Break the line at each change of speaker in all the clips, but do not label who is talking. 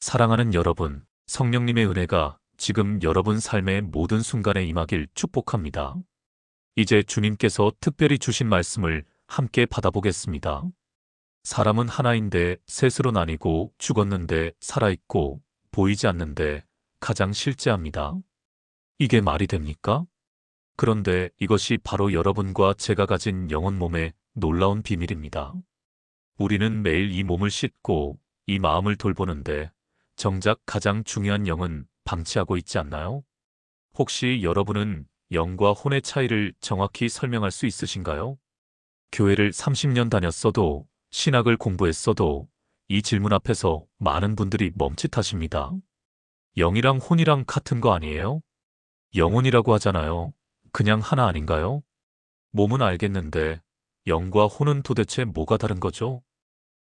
사랑하는 여러분, 성령님의 은혜가 지금 여러분 삶의 모든 순간에 임하길 축복합니다. 이제 주님께서 특별히 주신 말씀을 함께 받아보겠습니다. 사람은 하나인데 셋으로 나뉘고 죽었는데 살아있고 보이지 않는데 가장 실제합니다. 이게 말이 됩니까? 그런데 이것이 바로 여러분과 제가 가진 영혼 몸의 놀라운 비밀입니다. 우리는 매일 이 몸을 씻고 이 마음을 돌보는데 정작 가장 중요한 영은 방치하고 있지 않나요? 혹시 여러분은 영과 혼의 차이를 정확히 설명할 수 있으신가요? 교회를 30년 다녔어도 신학을 공부했어도 이 질문 앞에서 많은 분들이 멈칫하십니다. 영이랑 혼이랑 같은 거 아니에요? 영혼이라고 하잖아요. 그냥 하나 아닌가요? 몸은 알겠는데 영과 혼은 도대체 뭐가 다른 거죠?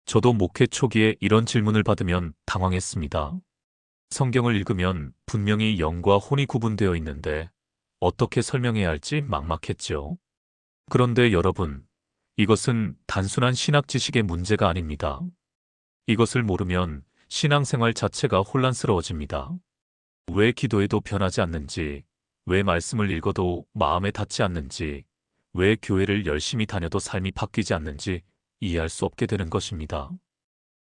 저도 목회 초기에 이런 질문을 받으면 당황했습니다. 성경을 읽으면 분명히 영과 혼이 구분되어 있는데 어떻게 설명해야 할지 막막했죠. 그런데 여러분, 이것은 단순한 신학 지식의 문제가 아닙니다. 이것을 모르면 신앙생활 자체가 혼란스러워집니다. 왜 기도해도 변하지 않는지, 왜 말씀을 읽어도 마음에 닿지 않는지, 왜 교회를 열심히 다녀도 삶이 바뀌지 않는지 이해할 수 없게 되는 것입니다.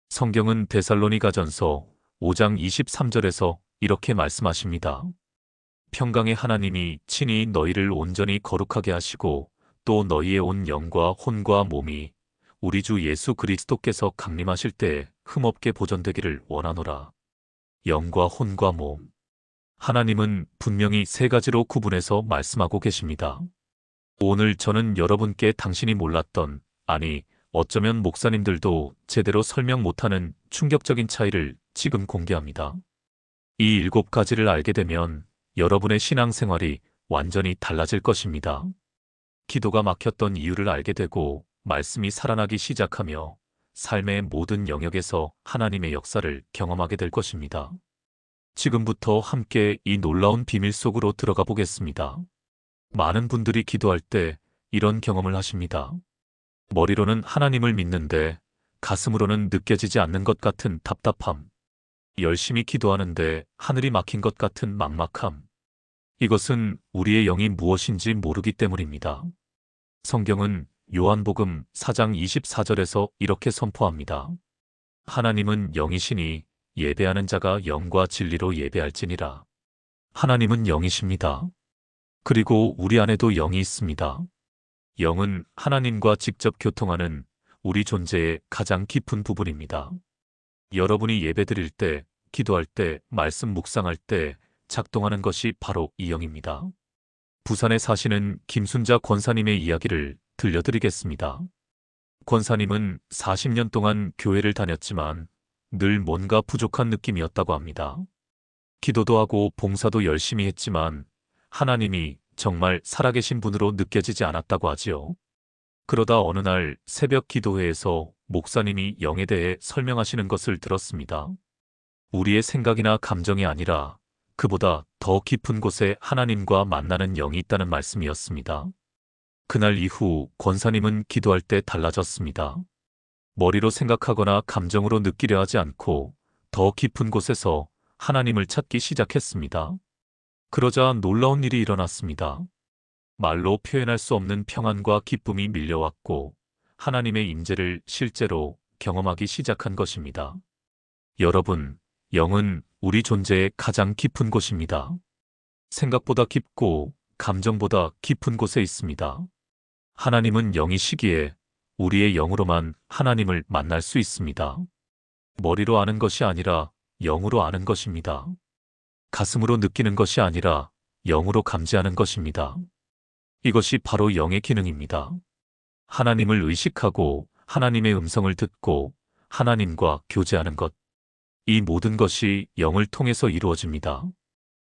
성경은 데살로니가전서 5장 23절에서 이렇게 말씀하십니다. 평강의 하나님이 친히 너희를 온전히 거룩하게 하시고 또 너희의 온 영과 혼과 몸이 우리 주 예수 그리스도께서 강림하실 때에 흠없게 보존되기를 원하노라. 영과 혼과 몸. 하나님은 분명히 세 가지로 구분해서 말씀하고 계십니다. 오늘 저는 여러분께 당신이 몰랐던, 아니, 어쩌면 목사님들도 제대로 설명 못하는 충격적인 차이를 지금 공개합니다. 이 7가지를 알게 되면 여러분의 신앙생활이 완전히 달라질 것입니다. 기도가 막혔던 이유를 알게 되고 말씀이 살아나기 시작하며 삶의 모든 영역에서 하나님의 역사를 경험하게 될 것입니다. 지금부터 함께 이 놀라운 비밀 속으로 들어가 보겠습니다. 많은 분들이 기도할 때 이런 경험을 하십니다. 머리로는 하나님을 믿는데 가슴으로는 느껴지지 않는 것 같은 답답함. 열심히 기도하는데 하늘이 막힌 것 같은 막막함. 이것은 우리의 영이 무엇인지 모르기 때문입니다. 성경은 요한복음 4장 24절에서 이렇게 선포합니다. 하나님은 영이시니 예배하는 자가 영과 진리로 예배할지니라. 하나님은 영이십니다. 그리고 우리 안에도 영이 있습니다. 영은 하나님과 직접 교통하는 우리 존재의 가장 깊은 부분입니다. 여러분이 예배드릴 때, 기도할 때, 말씀 묵상할 때 작동하는 것이 바로 이 영입니다. 부산에 사시는 김순자 권사님의 이야기를 들려드리겠습니다. 권사님은 40년 동안 교회를 다녔지만 늘 뭔가 부족한 느낌이었다고 합니다. 기도도 하고 봉사도 열심히 했지만 하나님이 정말 살아계신 분으로 느껴지지 않았다고 하지요. 그러다 어느 날 새벽 기도회에서 목사님이 영에 대해 설명하시는 것을 들었습니다. 우리의 생각이나 감정이 아니라 그보다 더 깊은 곳에 하나님과 만나는 영이 있다는 말씀이었습니다. 그날 이후 권사님은 기도할 때 달라졌습니다. 머리로 생각하거나 감정으로 느끼려 하지 않고 더 깊은 곳에서 하나님을 찾기 시작했습니다. 그러자 놀라운 일이 일어났습니다. 말로 표현할 수 없는 평안과 기쁨이 밀려왔고 하나님의 임재를 실제로 경험하기 시작한 것입니다. 여러분, 영은 우리 존재의 가장 깊은 곳입니다. 생각보다 깊고 감정보다 깊은 곳에 있습니다. 하나님은 영이시기에 우리의 영으로만 하나님을 만날 수 있습니다. 머리로 아는 것이 아니라 영으로 아는 것입니다. 가슴으로 느끼는 것이 아니라 영으로 감지하는 것입니다. 이것이 바로 영의 기능입니다. 하나님을 의식하고 하나님의 음성을 듣고 하나님과 교제하는 것. 이 모든 것이 영을 통해서 이루어집니다.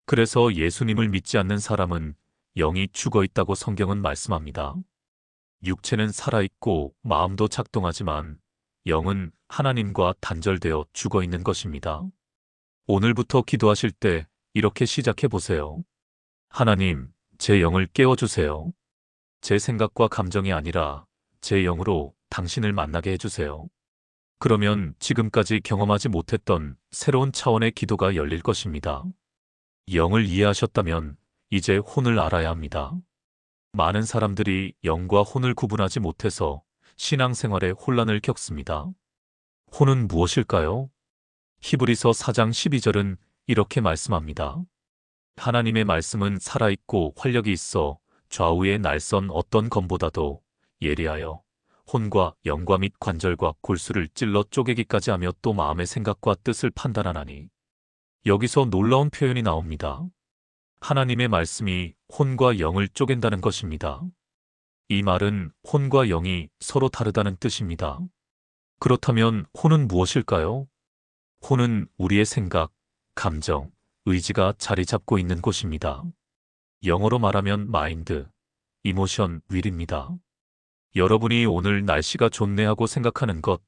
그래서 예수님을 믿지 않는 사람은 영이 죽어 있다고 성경은 말씀합니다. 육체는 살아있고 마음도 작동하지만 영은 하나님과 단절되어 죽어 있는 것입니다. 오늘부터 기도하실 때 이렇게 시작해 보세요. 하나님, 제 영을 깨워주세요. 제 생각과 감정이 아니라 제 영으로 당신을 만나게 해주세요. 그러면 지금까지 경험하지 못했던 새로운 차원의 기도가 열릴 것입니다. 영을 이해하셨다면 이제 혼을 알아야 합니다. 많은 사람들이 영과 혼을 구분하지 못해서 신앙생활에 혼란을 겪습니다. 혼은 무엇일까요? 히브리서 4장 12절은 이렇게 말씀합니다. 하나님의 말씀은 살아있고 활력이 있어 좌우의 날선 어떤 검보다도 예리하여 혼과 영과 및 관절과 골수를 찔러 쪼개기까지 하며 또 마음의 생각과 뜻을 판단하나니. 여기서 놀라운 표현이 나옵니다. 하나님의 말씀이 혼과 영을 쪼갠다는 것입니다. 이 말은 혼과 영이 서로 다르다는 뜻입니다. 그렇다면 혼은 무엇일까요? 혼은 우리의 생각, 감정, 의지가 자리 잡고 있는 곳입니다. 영어로 말하면 마인드, 이모션, 윌입니다. 여러분이 오늘 날씨가 좋네 하고 생각하는 것,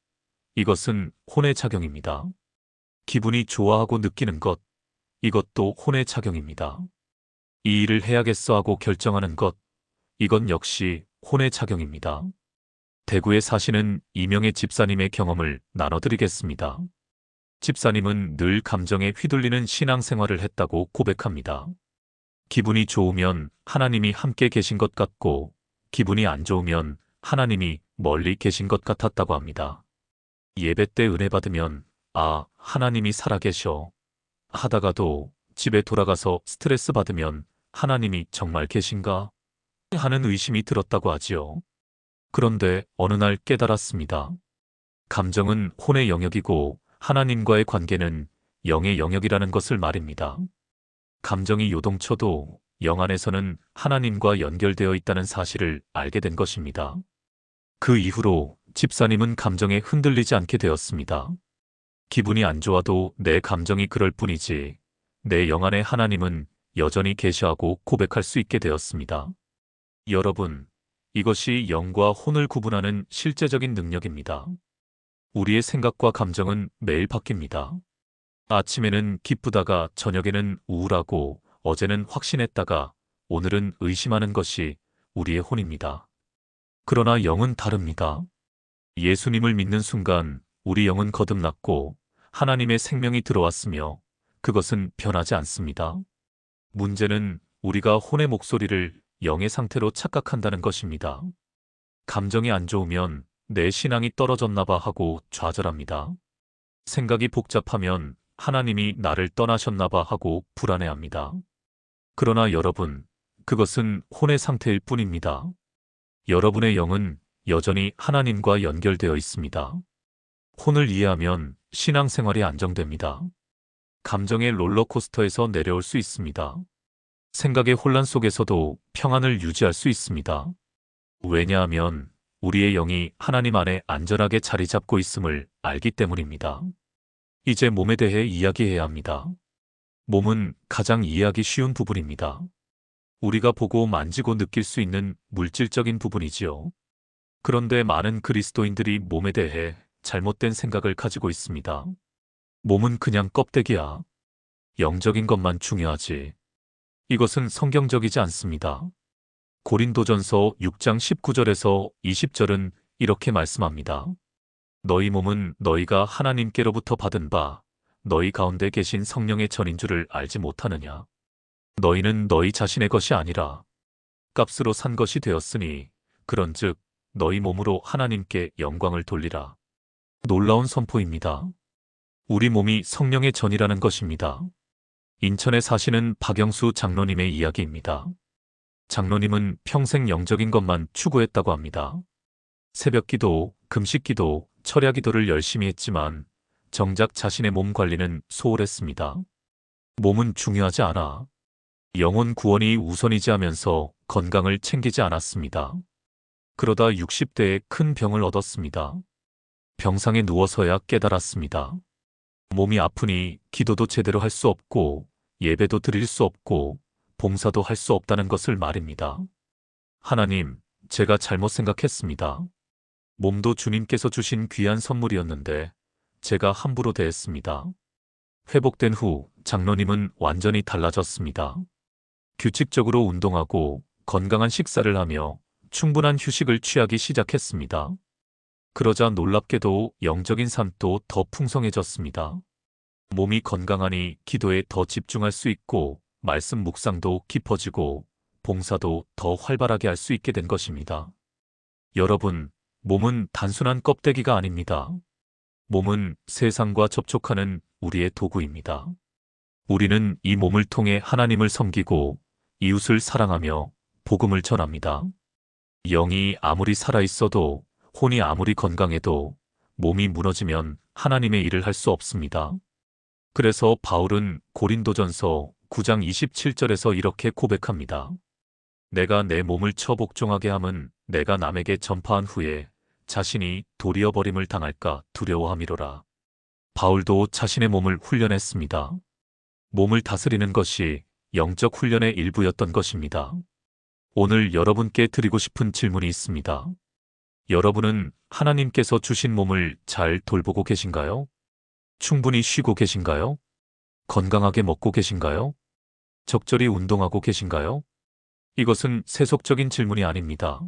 이것은 혼의 작용입니다. 기분이 좋아하고 느끼는 것, 이것도 혼의 작용입니다. 이 일을 해야겠어 하고 결정하는 것, 이건 역시 혼의 작용입니다. 대구에 사시는 이명애 집사님의 경험을 나눠드리겠습니다. 집사님은 늘 감정에 휘둘리는 신앙생활을 했다고 고백합니다. 기분이 좋으면 하나님이 함께 계신 것 같고 기분이 안 좋으면 하나님이 멀리 계신 것 같았다고 합니다. 예배 때 은혜 받으면 아, 하나님이 살아계셔 하다가도 집에 돌아가서 스트레스 받으면 하나님이 정말 계신가 하는 의심이 들었다고 하지요. 그런데 어느 날 깨달았습니다. 감정은 혼의 영역이고 하나님과의 관계는 영의 영역이라는 것을 말입니다. 감정이 요동쳐도 영 안에서는 하나님과 연결되어 있다는 사실을 알게 된 것입니다. 그 이후로 집사님은 감정에 흔들리지 않게 되었습니다. 기분이 안 좋아도 내 감정이 그럴 뿐이지 내 영 안에 하나님은 여전히 계셔하고 고백할 수 있게 되었습니다. 여러분, 이것이 영과 혼을 구분하는 실제적인 능력입니다. 우리의 생각과 감정은 매일 바뀝니다. 아침에는 기쁘다가 저녁에는 우울하고 어제는 확신했다가 오늘은 의심하는 것이 우리의 혼입니다. 그러나 영은 다릅니다. 예수님을 믿는 순간 우리 영은 거듭났고 하나님의 생명이 들어왔으며 그것은 변하지 않습니다. 문제는 우리가 혼의 목소리를 영의 상태로 착각한다는 것입니다. 감정이 안 좋으면 내 신앙이 떨어졌나 봐 하고 좌절합니다. 생각이 복잡하면 하나님이 나를 떠나셨나 봐 하고 불안해합니다. 그러나 여러분, 그것은 혼의 상태일 뿐입니다. 여러분의 영은 여전히 하나님과 연결되어 있습니다. 혼을 이해하면 신앙생활이 안정됩니다. 감정의 롤러코스터에서 내려올 수 있습니다. 생각의 혼란 속에서도 평안을 유지할 수 있습니다. 왜냐하면 우리의 영이 하나님 안에 안전하게 자리 잡고 있음을 알기 때문입니다. 이제 몸에 대해 이야기해야 합니다. 몸은 가장 이해하기 쉬운 부분입니다. 우리가 보고 만지고 느낄 수 있는 물질적인 부분이지요. 그런데 많은 그리스도인들이 몸에 대해 잘못된 생각을 가지고 있습니다. 몸은 그냥 껍데기야. 영적인 것만 중요하지. 이것은 성경적이지 않습니다. 고린도전서 6장 19절에서 20절은 이렇게 말씀합니다. 너희 몸은 너희가 하나님께로부터 받은 바 너희 가운데 계신 성령의 전인 줄을 알지 못하느냐. 너희는 너희 자신의 것이 아니라 값으로 산 것이 되었으니 그런즉 너희 몸으로 하나님께 영광을 돌리라. 놀라운 선포입니다. 우리 몸이 성령의 전이라는 것입니다. 인천에 사시는 박영수 장로님의 이야기입니다. 장로님은 평생 영적인 것만 추구했다고 합니다. 새벽기도, 금식기도, 철야기도를 열심히 했지만 정작 자신의 몸 관리는 소홀했습니다. 몸은 중요하지 않아. 영혼 구원이 우선이지 하면서 건강을 챙기지 않았습니다. 그러다 60대에 큰 병을 얻었습니다. 병상에 누워서야 깨달았습니다. 몸이 아프니 기도도 제대로 할 수 없고 예배도 드릴 수 없고 봉사도 할 수 없다는 것을 말입니다. 하나님, 제가 잘못 생각했습니다. 몸도 주님께서 주신 귀한 선물이었는데 제가 함부로 대했습니다. 회복된 후 장로님은 완전히 달라졌습니다. 규칙적으로 운동하고 건강한 식사를 하며 충분한 휴식을 취하기 시작했습니다. 그러자 놀랍게도 영적인 삶도 더 풍성해졌습니다. 몸이 건강하니 기도에 더 집중할 수 있고 말씀 묵상도 깊어지고 봉사도 더 활발하게 할 수 있게 된 것입니다. 여러분, 몸은 단순한 껍데기가 아닙니다. 몸은 세상과 접촉하는 우리의 도구입니다. 우리는 이 몸을 통해 하나님을 섬기고 이웃을 사랑하며 복음을 전합니다. 영이 아무리 살아있어도 혼이 아무리 건강해도 몸이 무너지면 하나님의 일을 할 수 없습니다. 그래서 바울은 고린도전서 9장 27절에서 이렇게 고백합니다. 내가 내 몸을 처복종하게 함은 내가 남에게 전파한 후에 자신이 도리어 버림을 당할까 두려워함이로라. 바울도 자신의 몸을 훈련했습니다. 몸을 다스리는 것이 영적 훈련의 일부였던 것입니다. 오늘 여러분께 드리고 싶은 질문이 있습니다. 여러분은 하나님께서 주신 몸을 잘 돌보고 계신가요? 충분히 쉬고 계신가요? 건강하게 먹고 계신가요? 적절히 운동하고 계신가요? 이것은 세속적인 질문이 아닙니다.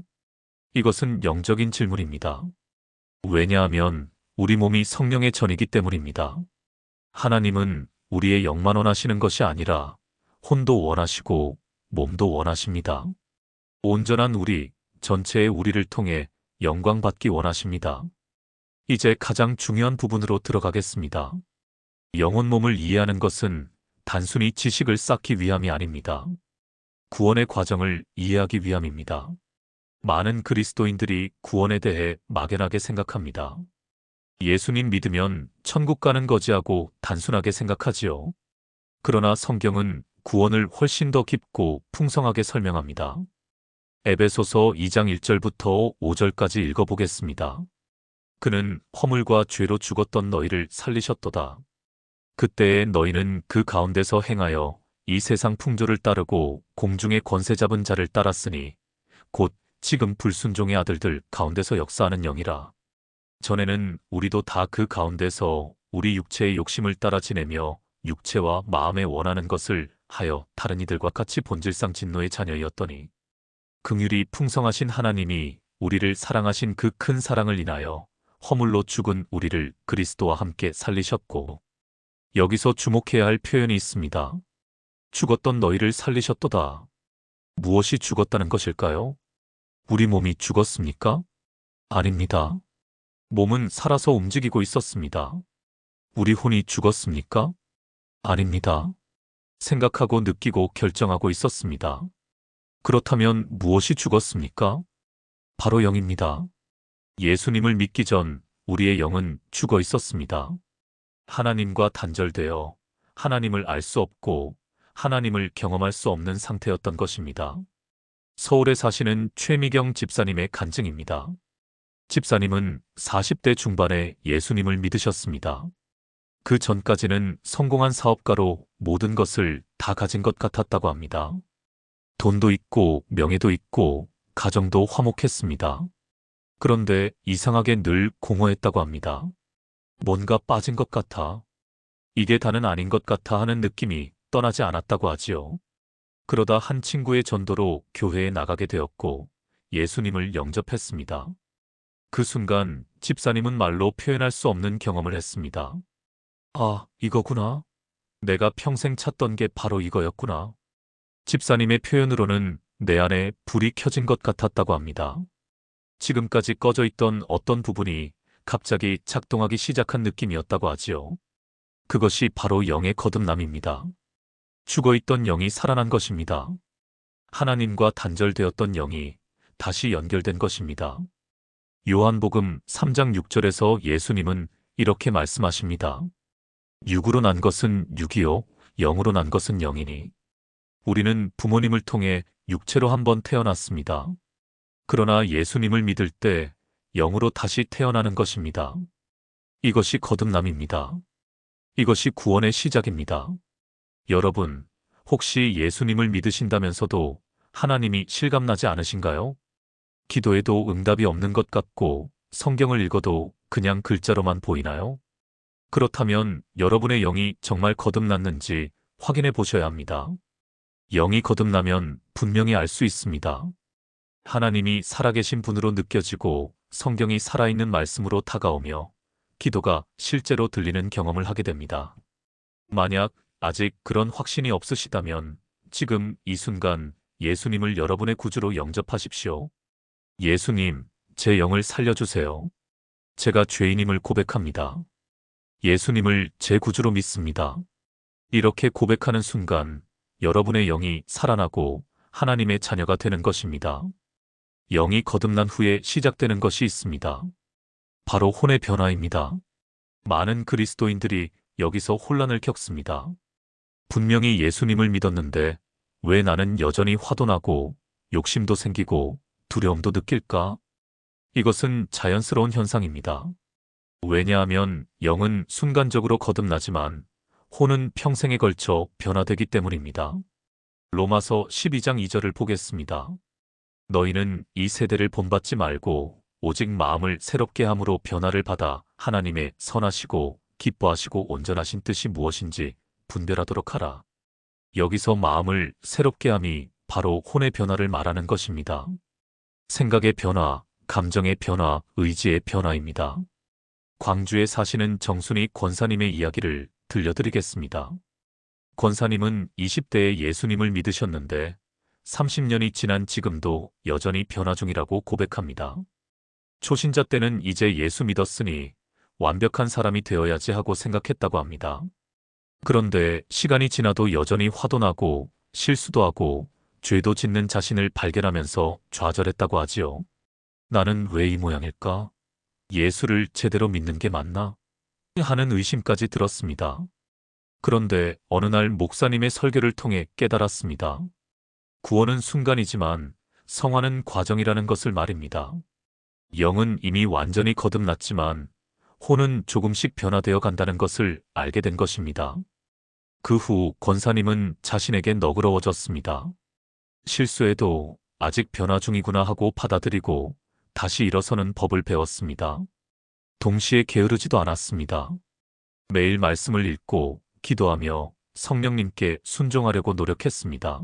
이것은 영적인 질문입니다. 왜냐하면 우리 몸이 성령의 전이기 때문입니다. 하나님은 우리의 영만 원하시는 것이 아니라 혼도 원하시고 몸도 원하십니다. 온전한 우리, 전체의 우리를 통해 영광 받기 원하십니다. 이제 가장 중요한 부분으로 들어가겠습니다. 영혼 몸을 이해하는 것은 단순히 지식을 쌓기 위함이 아닙니다. 구원의 과정을 이해하기 위함입니다. 많은 그리스도인들이 구원에 대해 막연하게 생각합니다. 예수님 믿으면 천국 가는 거지하고 단순하게 생각하지요. 그러나 성경은 구원을 훨씬 더 깊고 풍성하게 설명합니다. 에베소서 2장 1절부터 5절까지 읽어보겠습니다. 그는 허물과 죄로 죽었던 너희를 살리셨도다. 그때에 너희는 그 가운데서 행하여 이 세상 풍조를 따르고 공중의 권세 잡은 자를 따랐으니 곧 지금 불순종의 아들들 가운데서 역사하는 영이라. 전에는 우리도 다 그 가운데서 우리 육체의 욕심을 따라 지내며 육체와 마음에 원하는 것을 하여 다른 이들과 같이 본질상 진노의 자녀이었더니 긍휼이 풍성하신 하나님이 우리를 사랑하신 그 큰 사랑을 인하여 허물로 죽은 우리를 그리스도와 함께 살리셨고, 여기서 주목해야 할 표현이 있습니다. 죽었던 너희를 살리셨도다. 무엇이 죽었다는 것일까요? 우리 몸이 죽었습니까? 아닙니다. 몸은 살아서 움직이고 있었습니다. 우리 혼이 죽었습니까? 아닙니다. 생각하고 느끼고 결정하고 있었습니다. 그렇다면 무엇이 죽었습니까? 바로 영입니다. 예수님을 믿기 전 우리의 영은 죽어 있었습니다. 하나님과 단절되어 하나님을 알 수 없고 하나님을 경험할 수 없는 상태였던 것입니다. 서울에 사시는 최미경 집사님의 간증입니다. 집사님은 40대 중반에 예수님을 믿으셨습니다. 그 전까지는 성공한 사업가로 모든 것을 다 가진 것 같았다고 합니다. 돈도 있고 명예도 있고 가정도 화목했습니다. 그런데 이상하게 늘 공허했다고 합니다. 뭔가 빠진 것 같아. 이게 다는 아닌 것 같아 하는 느낌이 떠나지 않았다고 하지요. 그러다 한 친구의 전도로 교회에 나가게 되었고 예수님을 영접했습니다. 그 순간 집사님은 말로 표현할 수 없는 경험을 했습니다. 아, 이거구나. 내가 평생 찾던 게 바로 이거였구나. 집사님의 표현으로는 내 안에 불이 켜진 것 같았다고 합니다. 지금까지 꺼져 있던 어떤 부분이 갑자기 작동하기 시작한 느낌이었다고 하지요. 그것이 바로 영의 거듭남입니다. 죽어있던 영이 살아난 것입니다. 하나님과 단절되었던 영이 다시 연결된 것입니다. 요한복음 3장 6절에서 예수님은 이렇게 말씀하십니다. 육으로 난 것은 육이요 영으로 난 것은 영이니. 우리는 부모님을 통해 육체로 한번 태어났습니다. 그러나 예수님을 믿을 때 영으로 다시 태어나는 것입니다. 이것이 거듭남입니다. 이것이 구원의 시작입니다. 여러분, 혹시 예수님을 믿으신다면서도 하나님이 실감나지 않으신가요? 기도해도 응답이 없는 것 같고 성경을 읽어도 그냥 글자로만 보이나요? 그렇다면 여러분의 영이 정말 거듭났는지 확인해 보셔야 합니다. 영이 거듭나면 분명히 알 수 있습니다. 하나님이 살아계신 분으로 느껴지고 성경이 살아있는 말씀으로 다가오며 기도가 실제로 들리는 경험을 하게 됩니다. 만약 아직 그런 확신이 없으시다면 지금 이 순간 예수님을 여러분의 구주로 영접하십시오. 예수님, 제 영을 살려주세요. 제가 죄인임을 고백합니다. 예수님을 제 구주로 믿습니다. 이렇게 고백하는 순간 여러분의 영이 살아나고 하나님의 자녀가 되는 것입니다. 영이 거듭난 후에 시작되는 것이 있습니다. 바로 혼의 변화입니다. 많은 그리스도인들이 여기서 혼란을 겪습니다. 분명히 예수님을 믿었는데 왜 나는 여전히 화도 나고 욕심도 생기고 두려움도 느낄까? 이것은 자연스러운 현상입니다. 왜냐하면 영은 순간적으로 거듭나지만 혼은 평생에 걸쳐 변화되기 때문입니다. 로마서 12장 2절을 보겠습니다. 너희는 이 세대를 본받지 말고 오직 마음을 새롭게 함으로 변화를 받아 하나님의 선하시고 기뻐하시고 온전하신 뜻이 무엇인지 분별하도록 하라. 여기서 마음을 새롭게 함이 바로 혼의 변화를 말하는 것입니다. 생각의 변화, 감정의 변화, 의지의 변화입니다. 광주에 사시는 정순이 권사님의 이야기를 들려드리겠습니다. 권사님은 20대에 예수님을 믿으셨는데 30년이 지난 지금도 여전히 변화 중이라고 고백합니다. 초신자 때는 이제 예수 믿었으니 완벽한 사람이 되어야지 하고 생각했다고 합니다. 그런데 시간이 지나도 여전히 화도 나고 실수도 하고 죄도 짓는 자신을 발견하면서 좌절했다고 하지요. 나는 왜 이 모양일까? 예수를 제대로 믿는 게 맞나? 하는 의심까지 들었습니다. 그런데 어느 날 목사님의 설교를 통해 깨달았습니다. 구원은 순간이지만 성화는 과정이라는 것을 말입니다. 영은 이미 완전히 거듭났지만 혼은 조금씩 변화되어 간다는 것을 알게 된 것입니다. 그 후 권사님은 자신에게 너그러워졌습니다. 실수해도 아직 변화 중이구나 하고 받아들이고 다시 일어서는 법을 배웠습니다. 동시에 게으르지도 않았습니다. 매일 말씀을 읽고 기도하며 성령님께 순종하려고 노력했습니다.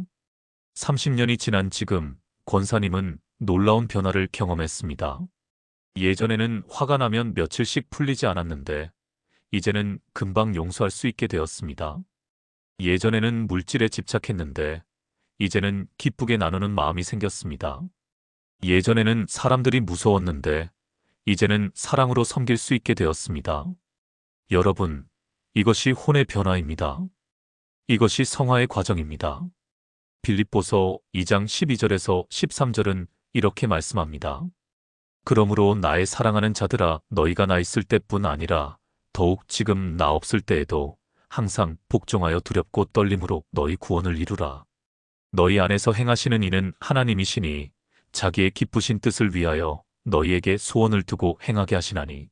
30년이 지난 지금 권사님은 놀라운 변화를 경험했습니다. 예전에는 화가 나면 며칠씩 풀리지 않았는데 이제는 금방 용서할 수 있게 되었습니다. 예전에는 물질에 집착했는데 이제는 기쁘게 나누는 마음이 생겼습니다. 예전에는 사람들이 무서웠는데 이제는 사랑으로 섬길 수 있게 되었습니다. 여러분, 이것이 혼의 변화입니다. 이것이 성화의 과정입니다. 빌립보서 2장 12절에서 13절은 이렇게 말씀합니다. 그러므로 나의 사랑하는 자들아 너희가 나 있을 때뿐 아니라 더욱 지금 나 없을 때에도 항상 복종하여 두렵고 떨림으로 너희 구원을 이루라. 너희 안에서 행하시는 이는 하나님이시니 자기의 기쁘신 뜻을 위하여 너희에게 소원을 두고 행하게 하시나니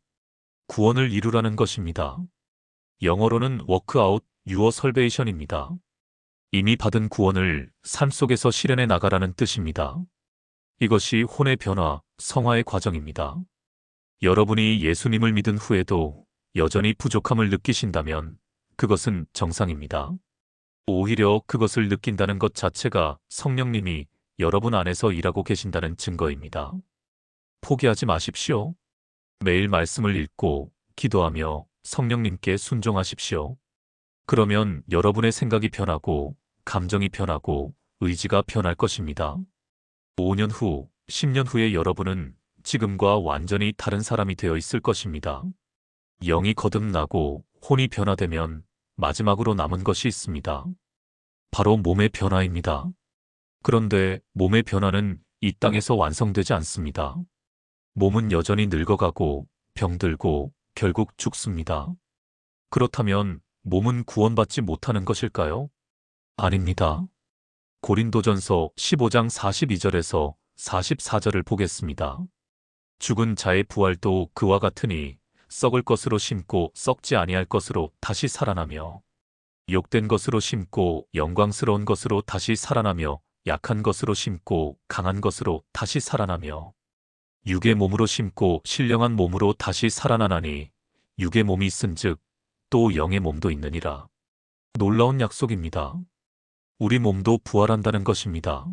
구원을 이루라는 것입니다. 영어로는 workout your salvation입니다. 이미 받은 구원을 삶 속에서 실현해 나가라는 뜻입니다. 이것이 혼의 변화, 성화의 과정입니다. 여러분이 예수님을 믿은 후에도 여전히 부족함을 느끼신다면 그것은 정상입니다. 오히려 그것을 느낀다는 것 자체가 성령님이 여러분 안에서 일하고 계신다는 증거입니다. 포기하지 마십시오. 매일 말씀을 읽고 기도하며 성령님께 순종하십시오. 그러면 여러분의 생각이 변하고 감정이 변하고 의지가 변할 것입니다. 5년 후, 10년 후에 여러분은 지금과 완전히 다른 사람이 되어 있을 것입니다. 영이 거듭나고 혼이 변화되면 마지막으로 남은 것이 있습니다. 바로 몸의 변화입니다. 그런데 몸의 변화는 이 땅에서 완성되지 않습니다. 몸은 여전히 늙어가고 병들고 결국 죽습니다. 그렇다면 몸은 구원받지 못하는 것일까요? 아닙니다. 고린도전서 15장 42절에서 44절을 보겠습니다. 죽은 자의 부활도 그와 같으니 썩을 것으로 심고 썩지 아니할 것으로 다시 살아나며 욕된 것으로 심고 영광스러운 것으로 다시 살아나며 약한 것으로 심고 강한 것으로 다시 살아나며 육의 몸으로 심고 신령한 몸으로 다시 살아나나니 육의 몸이 있은즉 또 영의 몸도 있느니라. 놀라운 약속입니다. 우리 몸도 부활한다는 것입니다.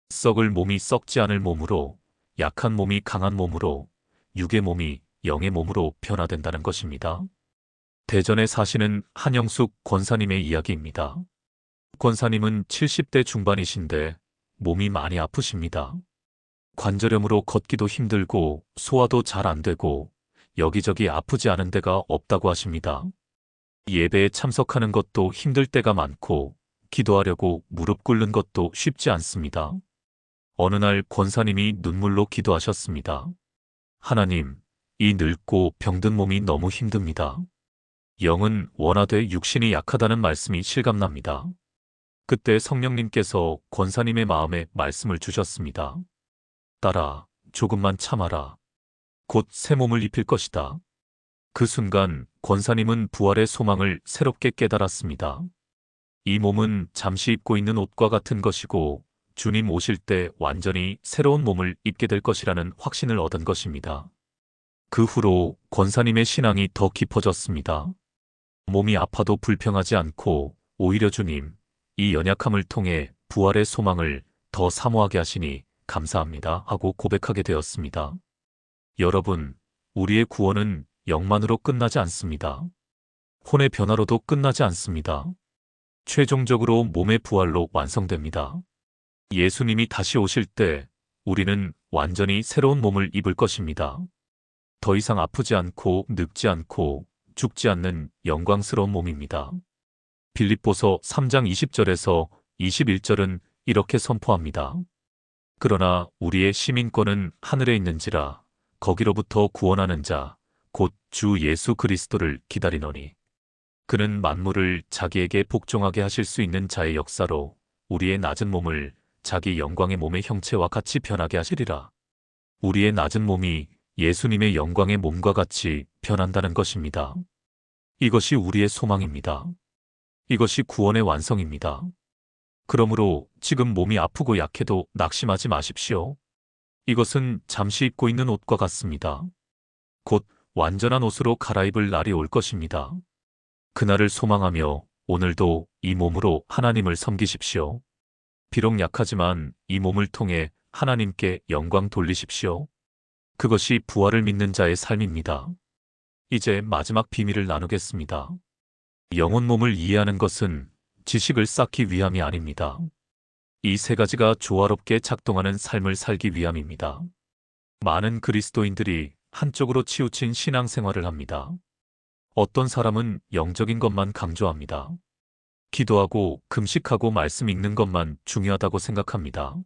썩을 몸이 썩지 않을 몸으로, 약한 몸이 강한 몸으로, 육의 몸이 영의 몸으로 변화된다는 것입니다. 대전에 사시는 한영숙 권사님의 이야기입니다. 권사님은 70대 중반이신데 몸이 많이 아프십니다. 관절염으로 걷기도 힘들고 소화도 잘 안 되고 여기저기 아프지 않은 데가 없다고 하십니다. 예배에 참석하는 것도 힘들 때가 많고 기도하려고 무릎 꿇는 것도 쉽지 않습니다. 어느 날 권사님이 눈물로 기도하셨습니다. 하나님, 이 늙고 병든 몸이 너무 힘듭니다. 영은 원하되 육신이 약하다는 말씀이 실감납니다. 그때 성령님께서 권사님의 마음에 말씀을 주셨습니다. 딸아, 조금만 참아라. 곧 새 몸을 입힐 것이다. 그 순간 권사님은 부활의 소망을 새롭게 깨달았습니다. 이 몸은 잠시 입고 있는 옷과 같은 것이고 주님 오실 때 완전히 새로운 몸을 입게 될 것이라는 확신을 얻은 것입니다. 그 후로 권사님의 신앙이 더 깊어졌습니다. 몸이 아파도 불평하지 않고 오히려 주님, 이 연약함을 통해 부활의 소망을 더 사모하게 하시니 감사합니다 하고 고백하게 되었습니다. 여러분, 우리의 구원은 영만으로 끝나지 않습니다. 혼의 변화로도 끝나지 않습니다. 최종적으로 몸의 부활로 완성됩니다. 예수님이 다시 오실 때 우리는 완전히 새로운 몸을 입을 것입니다. 더 이상 아프지 않고 늙지 않고 죽지 않는 영광스러운 몸입니다. 빌립보서 3장 20절에서 21절은 이렇게 선포합니다. 그러나 우리의 시민권은 하늘에 있는지라 거기로부터 구원하는 자 곧 주 예수 그리스도를 기다리노니 그는 만물을 자기에게 복종하게 하실 수 있는 자의 역사로 우리의 낮은 몸을 자기 영광의 몸의 형체와 같이 변하게 하시리라. 우리의 낮은 몸이 예수님의 영광의 몸과 같이 변한다는 것입니다. 이것이 우리의 소망입니다. 이것이 구원의 완성입니다. 그러므로 지금 몸이 아프고 약해도 낙심하지 마십시오. 이것은 잠시 입고 있는 옷과 같습니다. 곧 완전한 옷으로 갈아입을 날이 올 것입니다. 그날을 소망하며 오늘도 이 몸으로 하나님을 섬기십시오. 비록 약하지만 이 몸을 통해 하나님께 영광 돌리십시오. 그것이 부활을 믿는 자의 삶입니다. 이제 마지막 비밀을 나누겠습니다. 영혼 몸을 이해하는 것은 지식을 쌓기 위함이 아닙니다. 이 세 가지가 조화롭게 작동하는 삶을 살기 위함입니다. 많은 그리스도인들이 한쪽으로 치우친 신앙생활을 합니다. 어떤 사람은 영적인 것만 강조합니다. 기도하고 금식하고 말씀 읽는 것만 중요하다고 생각합니다.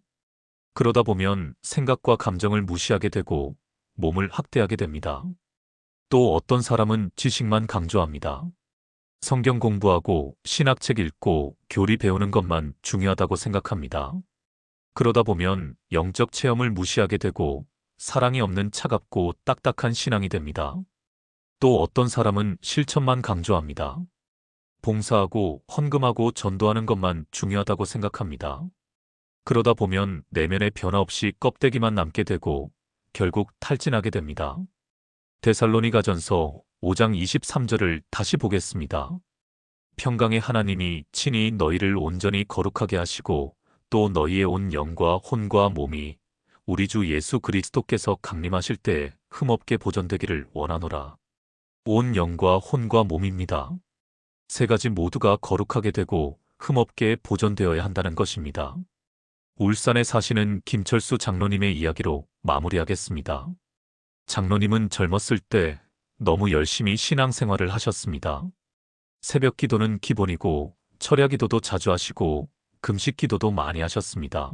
그러다 보면 생각과 감정을 무시하게 되고 몸을 학대하게 됩니다. 또 어떤 사람은 지식만 강조합니다. 성경 공부하고 신학책 읽고 교리 배우는 것만 중요하다고 생각합니다. 그러다 보면 영적 체험을 무시하게 되고 사랑이 없는 차갑고 딱딱한 신앙이 됩니다. 또 어떤 사람은 실천만 강조합니다. 봉사하고 헌금하고 전도하는 것만 중요하다고 생각합니다. 그러다 보면 내면의 변화 없이 껍데기만 남게 되고 결국 탈진하게 됩니다. 데살로니가전서 5장 23절을 다시 보겠습니다. 평강의 하나님이 친히 너희를 온전히 거룩하게 하시고 또 너희의 온 영과 혼과 몸이 우리 주 예수 그리스도께서 강림하실 때에 흠없게 보존되기를 원하노라. 온 영과 혼과 몸입니다. 세 가지 모두가 거룩하게 되고 흠없게 보존되어야 한다는 것입니다. 울산에 사시는 김철수 장로님의 이야기로 마무리하겠습니다. 장로님은 젊었을 때 너무 열심히 신앙생활을 하셨습니다. 새벽 기도는 기본이고 철야 기도도 자주 하시고 금식 기도도 많이 하셨습니다.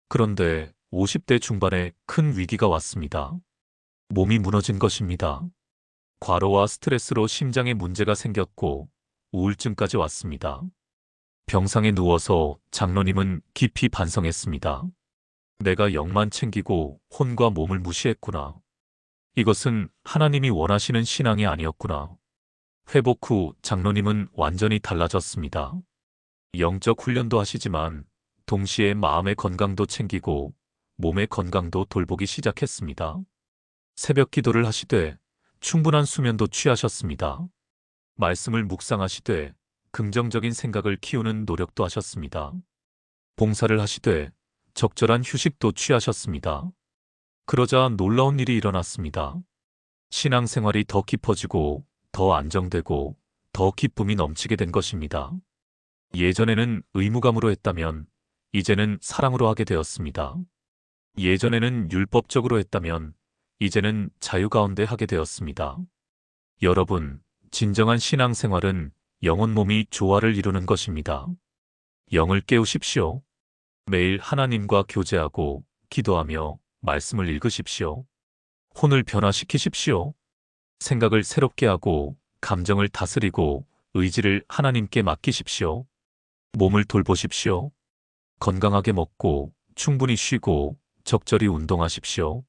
그런데 50대 중반에 큰 위기가 왔습니다. 몸이 무너진 것입니다. 과로와 스트레스로 심장에 문제가 생겼고 우울증까지 왔습니다. 병상에 누워서 장로님은 깊이 반성했습니다. 내가 영만 챙기고 혼과 몸을 무시했구나. 이것은 하나님이 원하시는 신앙이 아니었구나. 회복 후 장로님은 완전히 달라졌습니다. 영적 훈련도 하시지만 동시에 마음의 건강도 챙기고 몸의 건강도 돌보기 시작했습니다. 새벽 기도를 하시되 충분한 수면도 취하셨습니다. 말씀을 묵상하시되 긍정적인 생각을 키우는 노력도 하셨습니다. 봉사를 하시되 적절한 휴식도 취하셨습니다. 그러자 놀라운 일이 일어났습니다. 신앙생활이 더 깊어지고 더 안정되고 더 기쁨이 넘치게 된 것입니다. 예전에는 의무감으로 했다면 이제는 사랑으로 하게 되었습니다. 예전에는 율법적으로 했다면 이제는 자유 가운데 하게 되었습니다. 여러분, 진정한 신앙생활은 영혼 몸이 조화를 이루는 것입니다. 영을 깨우십시오. 매일 하나님과 교제하고 기도하며 말씀을 읽으십시오. 혼을 변화시키십시오. 생각을 새롭게 하고 감정을 다스리고 의지를 하나님께 맡기십시오. 몸을 돌보십시오. 건강하게 먹고 충분히 쉬고 적절히 운동하십시오.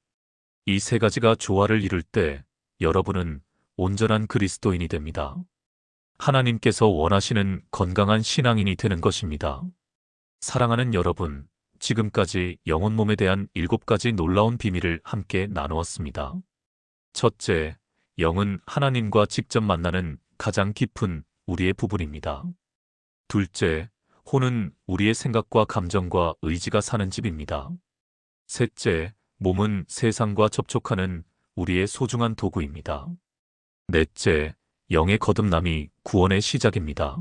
이 세 가지가 조화를 이룰 때 여러분은 온전한 그리스도인이 됩니다. 하나님께서 원하시는 건강한 신앙인이 되는 것입니다. 사랑하는 여러분, 지금까지 영혼 몸에 대한 7가지 놀라운 비밀을 함께 나누었습니다. 첫째, 영은 하나님과 직접 만나는 가장 깊은 우리의 부분입니다. 둘째, 혼은 우리의 생각과 감정과 의지가 사는 집입니다. 셋째, 몸은 세상과 접촉하는 우리의 소중한 도구입니다. 넷째, 영의 거듭남이 구원의 시작입니다.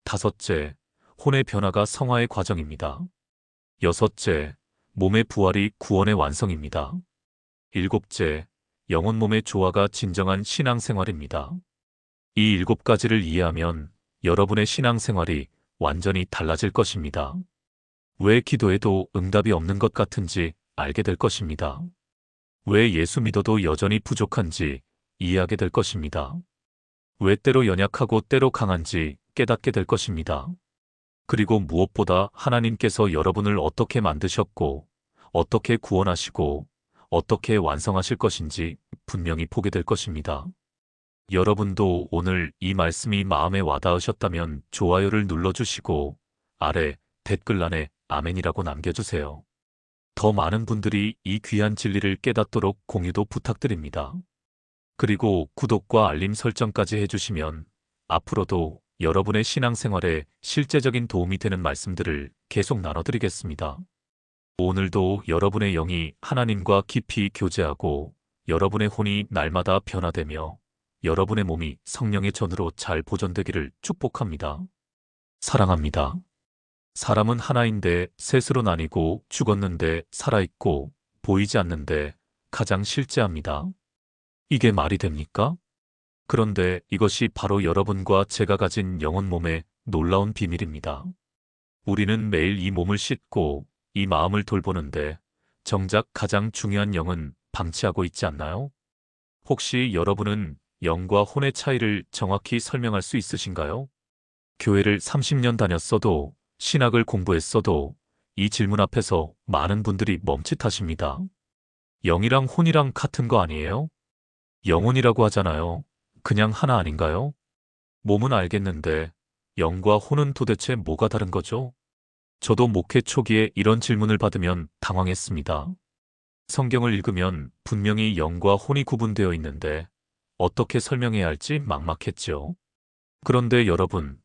다섯째, 혼의 변화가 성화의 과정입니다. 여섯째, 몸의 부활이 구원의 완성입니다. 일곱째, 영혼 몸의 조화가 진정한 신앙생활입니다. 이 7가지를 이해하면 여러분의 신앙생활이 완전히 달라질 것입니다. 왜 기도해도 응답이 없는 것 같은지 알게 될 것입니다. 왜 예수 믿어도 여전히 부족한지 이해하게 될 것입니다. 왜 때로 연약하고 때로 강한지 깨닫게 될 것입니다. 그리고 무엇보다 하나님께서 여러분을 어떻게 만드셨고, 어떻게 구원하시고, 어떻게 완성하실 것인지 분명히 보게 될 것입니다. 여러분도 오늘 이 말씀이 마음에 와닿으셨다면 좋아요를 눌러주시고 아래 댓글란에 아멘이라고 남겨주세요. 더 많은 분들이 이 귀한 진리를 깨닫도록 공유도 부탁드립니다. 그리고 구독과 알림 설정까지 해주시면 앞으로도 여러분의 신앙생활에 실제적인 도움이 되는 말씀들을 계속 나눠드리겠습니다. 오늘도 여러분의 영이 하나님과 깊이 교제하고 여러분의 혼이 날마다 변화되며 여러분의 몸이 성령의 전으로 잘 보존되기를 축복합니다. 사랑합니다. 사람은 하나인데 셋으로 나뉘고 죽었는데 살아있고 보이지 않는데 가장 실제합니다. 이게 말이 됩니까? 그런데 이것이 바로 여러분과 제가 가진 영혼 몸의 놀라운 비밀입니다. 우리는 매일 이 몸을 씻고 이 마음을 돌보는데 정작 가장 중요한 영은 방치하고 있지 않나요? 혹시 여러분은 영과 혼의 차이를 정확히 설명할 수 있으신가요? 교회를 30년 다녔어도 신학을 공부했어도 이 질문 앞에서 많은 분들이 멈칫하십니다. 영이랑 혼이랑 같은 거 아니에요? 영혼이라고 하잖아요. 그냥 하나 아닌가요? 몸은 알겠는데 영과 혼은 도대체 뭐가 다른 거죠? 저도 목회 초기에 이런 질문을 받으면 당황했습니다. 성경을 읽으면 분명히 영과 혼이 구분되어 있는데 어떻게 설명해야 할지 막막했죠. 그런데 여러분,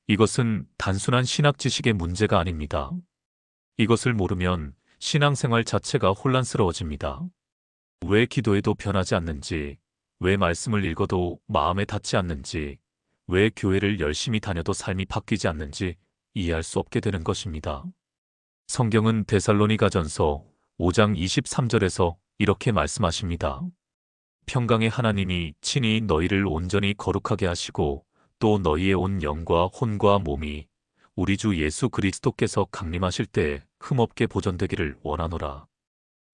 이것은 단순한 신학 지식의 문제가 아닙니다. 이것을 모르면 신앙생활 자체가 혼란스러워집니다. 왜 기도해도 변하지 않는지, 왜 말씀을 읽어도 마음에 닿지 않는지, 왜 교회를 열심히 다녀도 삶이 바뀌지 않는지 이해할 수 없게 되는 것입니다. 성경은 데살로니가전서 5장 23절에서 이렇게 말씀하십니다. 평강의 하나님이 친히 너희를 온전히 거룩하게 하시고 또 너희의 온 영과 혼과 몸이 우리 주 예수 그리스도께서 강림하실 때에 흠없게 보존되기를 원하노라.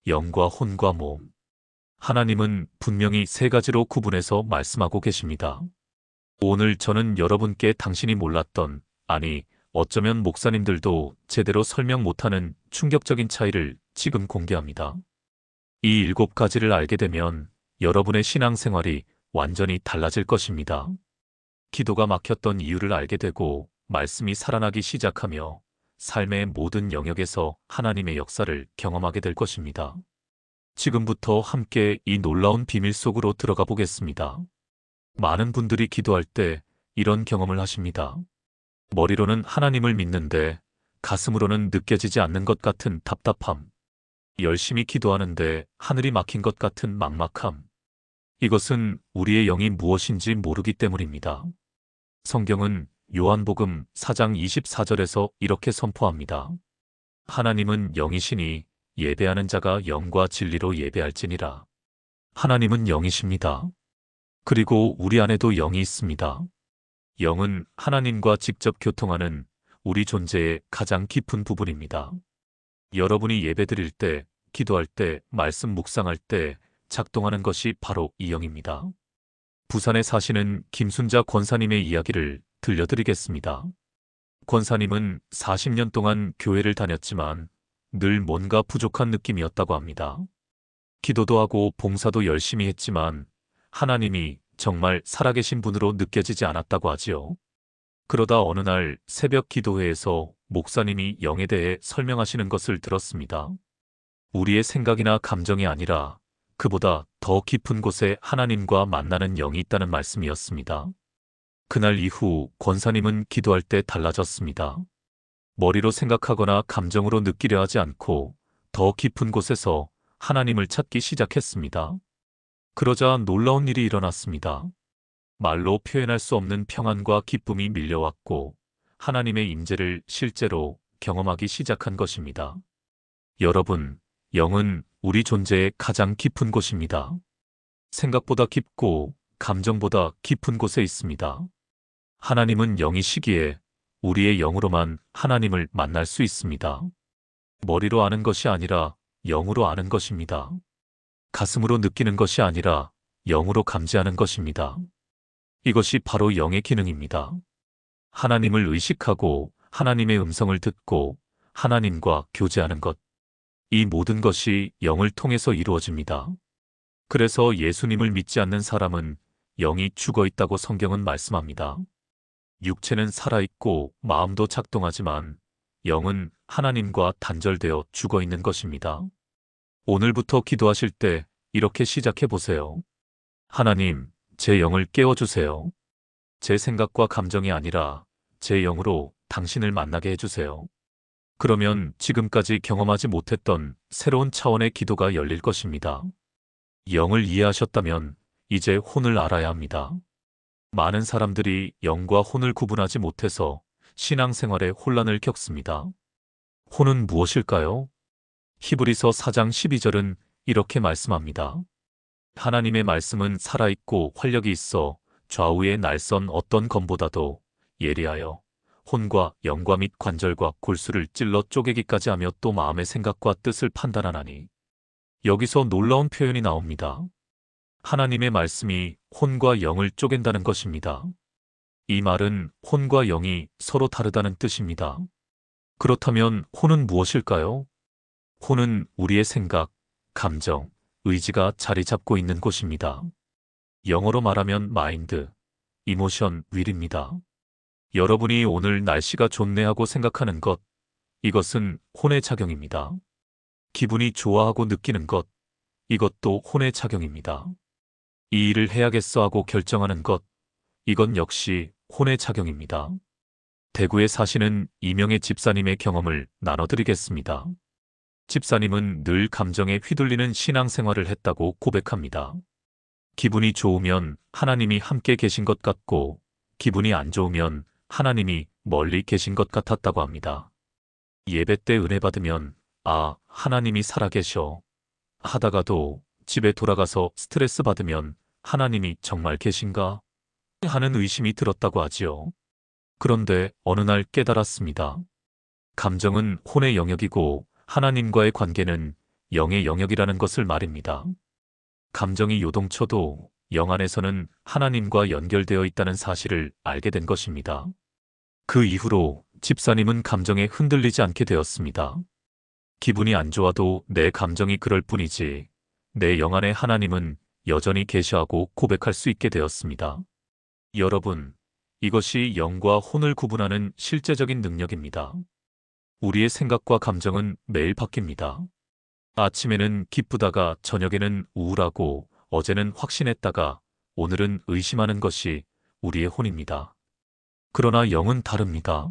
영과 혼과 몸. 하나님은 분명히 3가지로 구분해서 말씀하고 계십니다. 오늘 저는 여러분께 당신이 몰랐던, 아니 어쩌면 목사님들도 제대로 설명 못하는 충격적인 차이를 지금 공개합니다. 이 7가지를 알게 되면 여러분의 신앙생활이 완전히 달라질 것입니다. 기도가 막혔던 이유를 알게 되고 말씀이 살아나기 시작하며 삶의 모든 영역에서 하나님의 역사를 경험하게 될 것입니다. 지금부터 함께 이 놀라운 비밀 속으로 들어가 보겠습니다. 많은 분들이 기도할 때 이런 경험을 하십니다. 머리로는 하나님을 믿는데 가슴으로는 느껴지지 않는 것 같은 답답함. 열심히 기도하는데 하늘이 막힌 것 같은 막막함. 이것은 우리의 영이 무엇인지 모르기 때문입니다. 성경은 요한복음 4장 24절에서 이렇게 선포합니다. 하나님은 영이시니 예배하는 자가 영과 진리로 예배할지니라. 하나님은 영이십니다. 그리고 우리 안에도 영이 있습니다. 영은 하나님과 직접 교통하는 우리 존재의 가장 깊은 부분입니다. 여러분이 예배드릴 때, 기도할 때, 말씀 묵상할 때 작동하는 것이 바로 이 영입니다. 부산에 사시는 김순자 권사님의 이야기를 들려드리겠습니다. 권사님은 40년 동안 교회를 다녔지만 늘 뭔가 부족한 느낌이었다고 합니다. 기도도 하고 봉사도 열심히 했지만 하나님이 정말 살아계신 분으로 느껴지지 않았다고 하지요. 그러다 어느 날 새벽 기도회에서 목사님이 영에 대해 설명하시는 것을 들었습니다. 우리의 생각이나 감정이 아니라 그보다 더 깊은 곳에 하나님과 만나는 영이 있다는 말씀이었습니다. 그날 이후 권사님은 기도할 때 달라졌습니다. 머리로 생각하거나 감정으로 느끼려 하지 않고 더 깊은 곳에서 하나님을 찾기 시작했습니다. 그러자 놀라운 일이 일어났습니다. 말로 표현할 수 없는 평안과 기쁨이 밀려왔고 하나님의 임재를 실제로 경험하기 시작한 것입니다. 여러분, 영은 우리 존재의 가장 깊은 곳입니다. 생각보다 깊고 감정보다 깊은 곳에 있습니다. 하나님은 영이시기에 우리의 영으로만 하나님을 만날 수 있습니다. 머리로 아는 것이 아니라 영으로 아는 것입니다. 가슴으로 느끼는 것이 아니라 영으로 감지하는 것입니다. 이것이 바로 영의 기능입니다. 하나님을 의식하고 하나님의 음성을 듣고 하나님과 교제하는 것. 이 모든 것이 영을 통해서 이루어집니다. 그래서 예수님을 믿지 않는 사람은 영이 죽어 있다고 성경은 말씀합니다. 육체는 살아있고 마음도 작동하지만 영은 하나님과 단절되어 죽어 있는 것입니다. 오늘부터 기도하실 때 이렇게 시작해 보세요. 하나님, 제 영을 깨워주세요. 제 생각과 감정이 아니라 제 영으로 당신을 만나게 해주세요. 그러면 지금까지 경험하지 못했던 새로운 차원의 기도가 열릴 것입니다. 영을 이해하셨다면 이제 혼을 알아야 합니다. 많은 사람들이 영과 혼을 구분하지 못해서 신앙생활에 혼란을 겪습니다. 혼은 무엇일까요? 히브리서 4장 12절은 이렇게 말씀합니다. 하나님의 말씀은 살아있고 활력이 있어 좌우의 날선 어떤 검보다도 예리하여 혼과 영과 및 관절과 골수를 찔러 쪼개기까지 하며 또 마음의 생각과 뜻을 판단하나니. 여기서 놀라운 표현이 나옵니다. 하나님의 말씀이 혼과 영을 쪼갠다는 것입니다. 이 말은 혼과 영이 서로 다르다는 뜻입니다. 그렇다면 혼은 무엇일까요? 혼은 우리의 생각, 감정, 의지가 자리 잡고 있는 곳입니다. 영어로 말하면 마인드, 이모션, 윌입니다. 여러분이 오늘 날씨가 좋네 하고 생각하는 것, 이것은 혼의 작용입니다. 기분이 좋아하고 느끼는 것, 이것도 혼의 작용입니다. 이 일을 해야겠어 하고 결정하는 것, 이건 역시 혼의 작용입니다. 대구에 사시는 이명애 집사님의 경험을 나눠드리겠습니다. 집사님은 늘 감정에 휘둘리는 신앙생활을 했다고 고백합니다. 기분이 좋으면 하나님이 함께 계신 것 같고 기분이 안 좋으면 하나님이 멀리 계신 것 같았다고 합니다. 예배 때 은혜 받으면 아, 하나님이 살아계셔 하다가도 집에 돌아가서 스트레스 받으면 하나님이 정말 계신가 하는 의심이 들었다고 하지요. 그런데 어느 날 깨달았습니다. 감정은 혼의 영역이고 하나님과의 관계는 영의 영역이라는 것을 말입니다. 감정이 요동쳐도 영 안에서는 하나님과 연결되어 있다는 사실을 알게 된 것입니다. 그 이후로 집사님은 감정에 흔들리지 않게 되었습니다. 기분이 안 좋아도 내 감정이 그럴 뿐이지 내 영 안에 하나님은 여전히 계셔하고 고백할 수 있게 되었습니다. 여러분, 이것이 영과 혼을 구분하는 실제적인 능력입니다. 우리의 생각과 감정은 매일 바뀝니다. 아침에는 기쁘다가 저녁에는 우울하고 어제는 확신했다가 오늘은 의심하는 것이 우리의 혼입니다. 그러나 영은 다릅니다.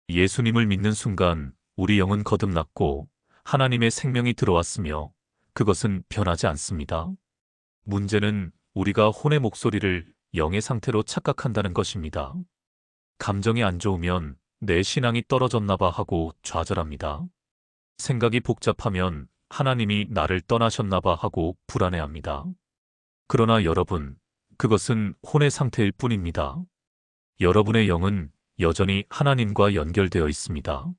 예수님을 믿는 순간 우리 영은 거듭났고 하나님의 생명이 들어왔으며 그것은 변하지 않습니다. 문제는 우리가 혼의 목소리를 영의 상태로 착각한다는 것입니다. 감정이 안 좋으면 내 신앙이 떨어졌나 봐 하고 좌절합니다. 생각이 복잡하면 하나님이 나를 떠나셨나 봐 하고 불안해합니다. 그러나 여러분, 그것은 혼의 상태일 뿐입니다. 여러분의 영은 여전히 하나님과 연결되어 있습니다.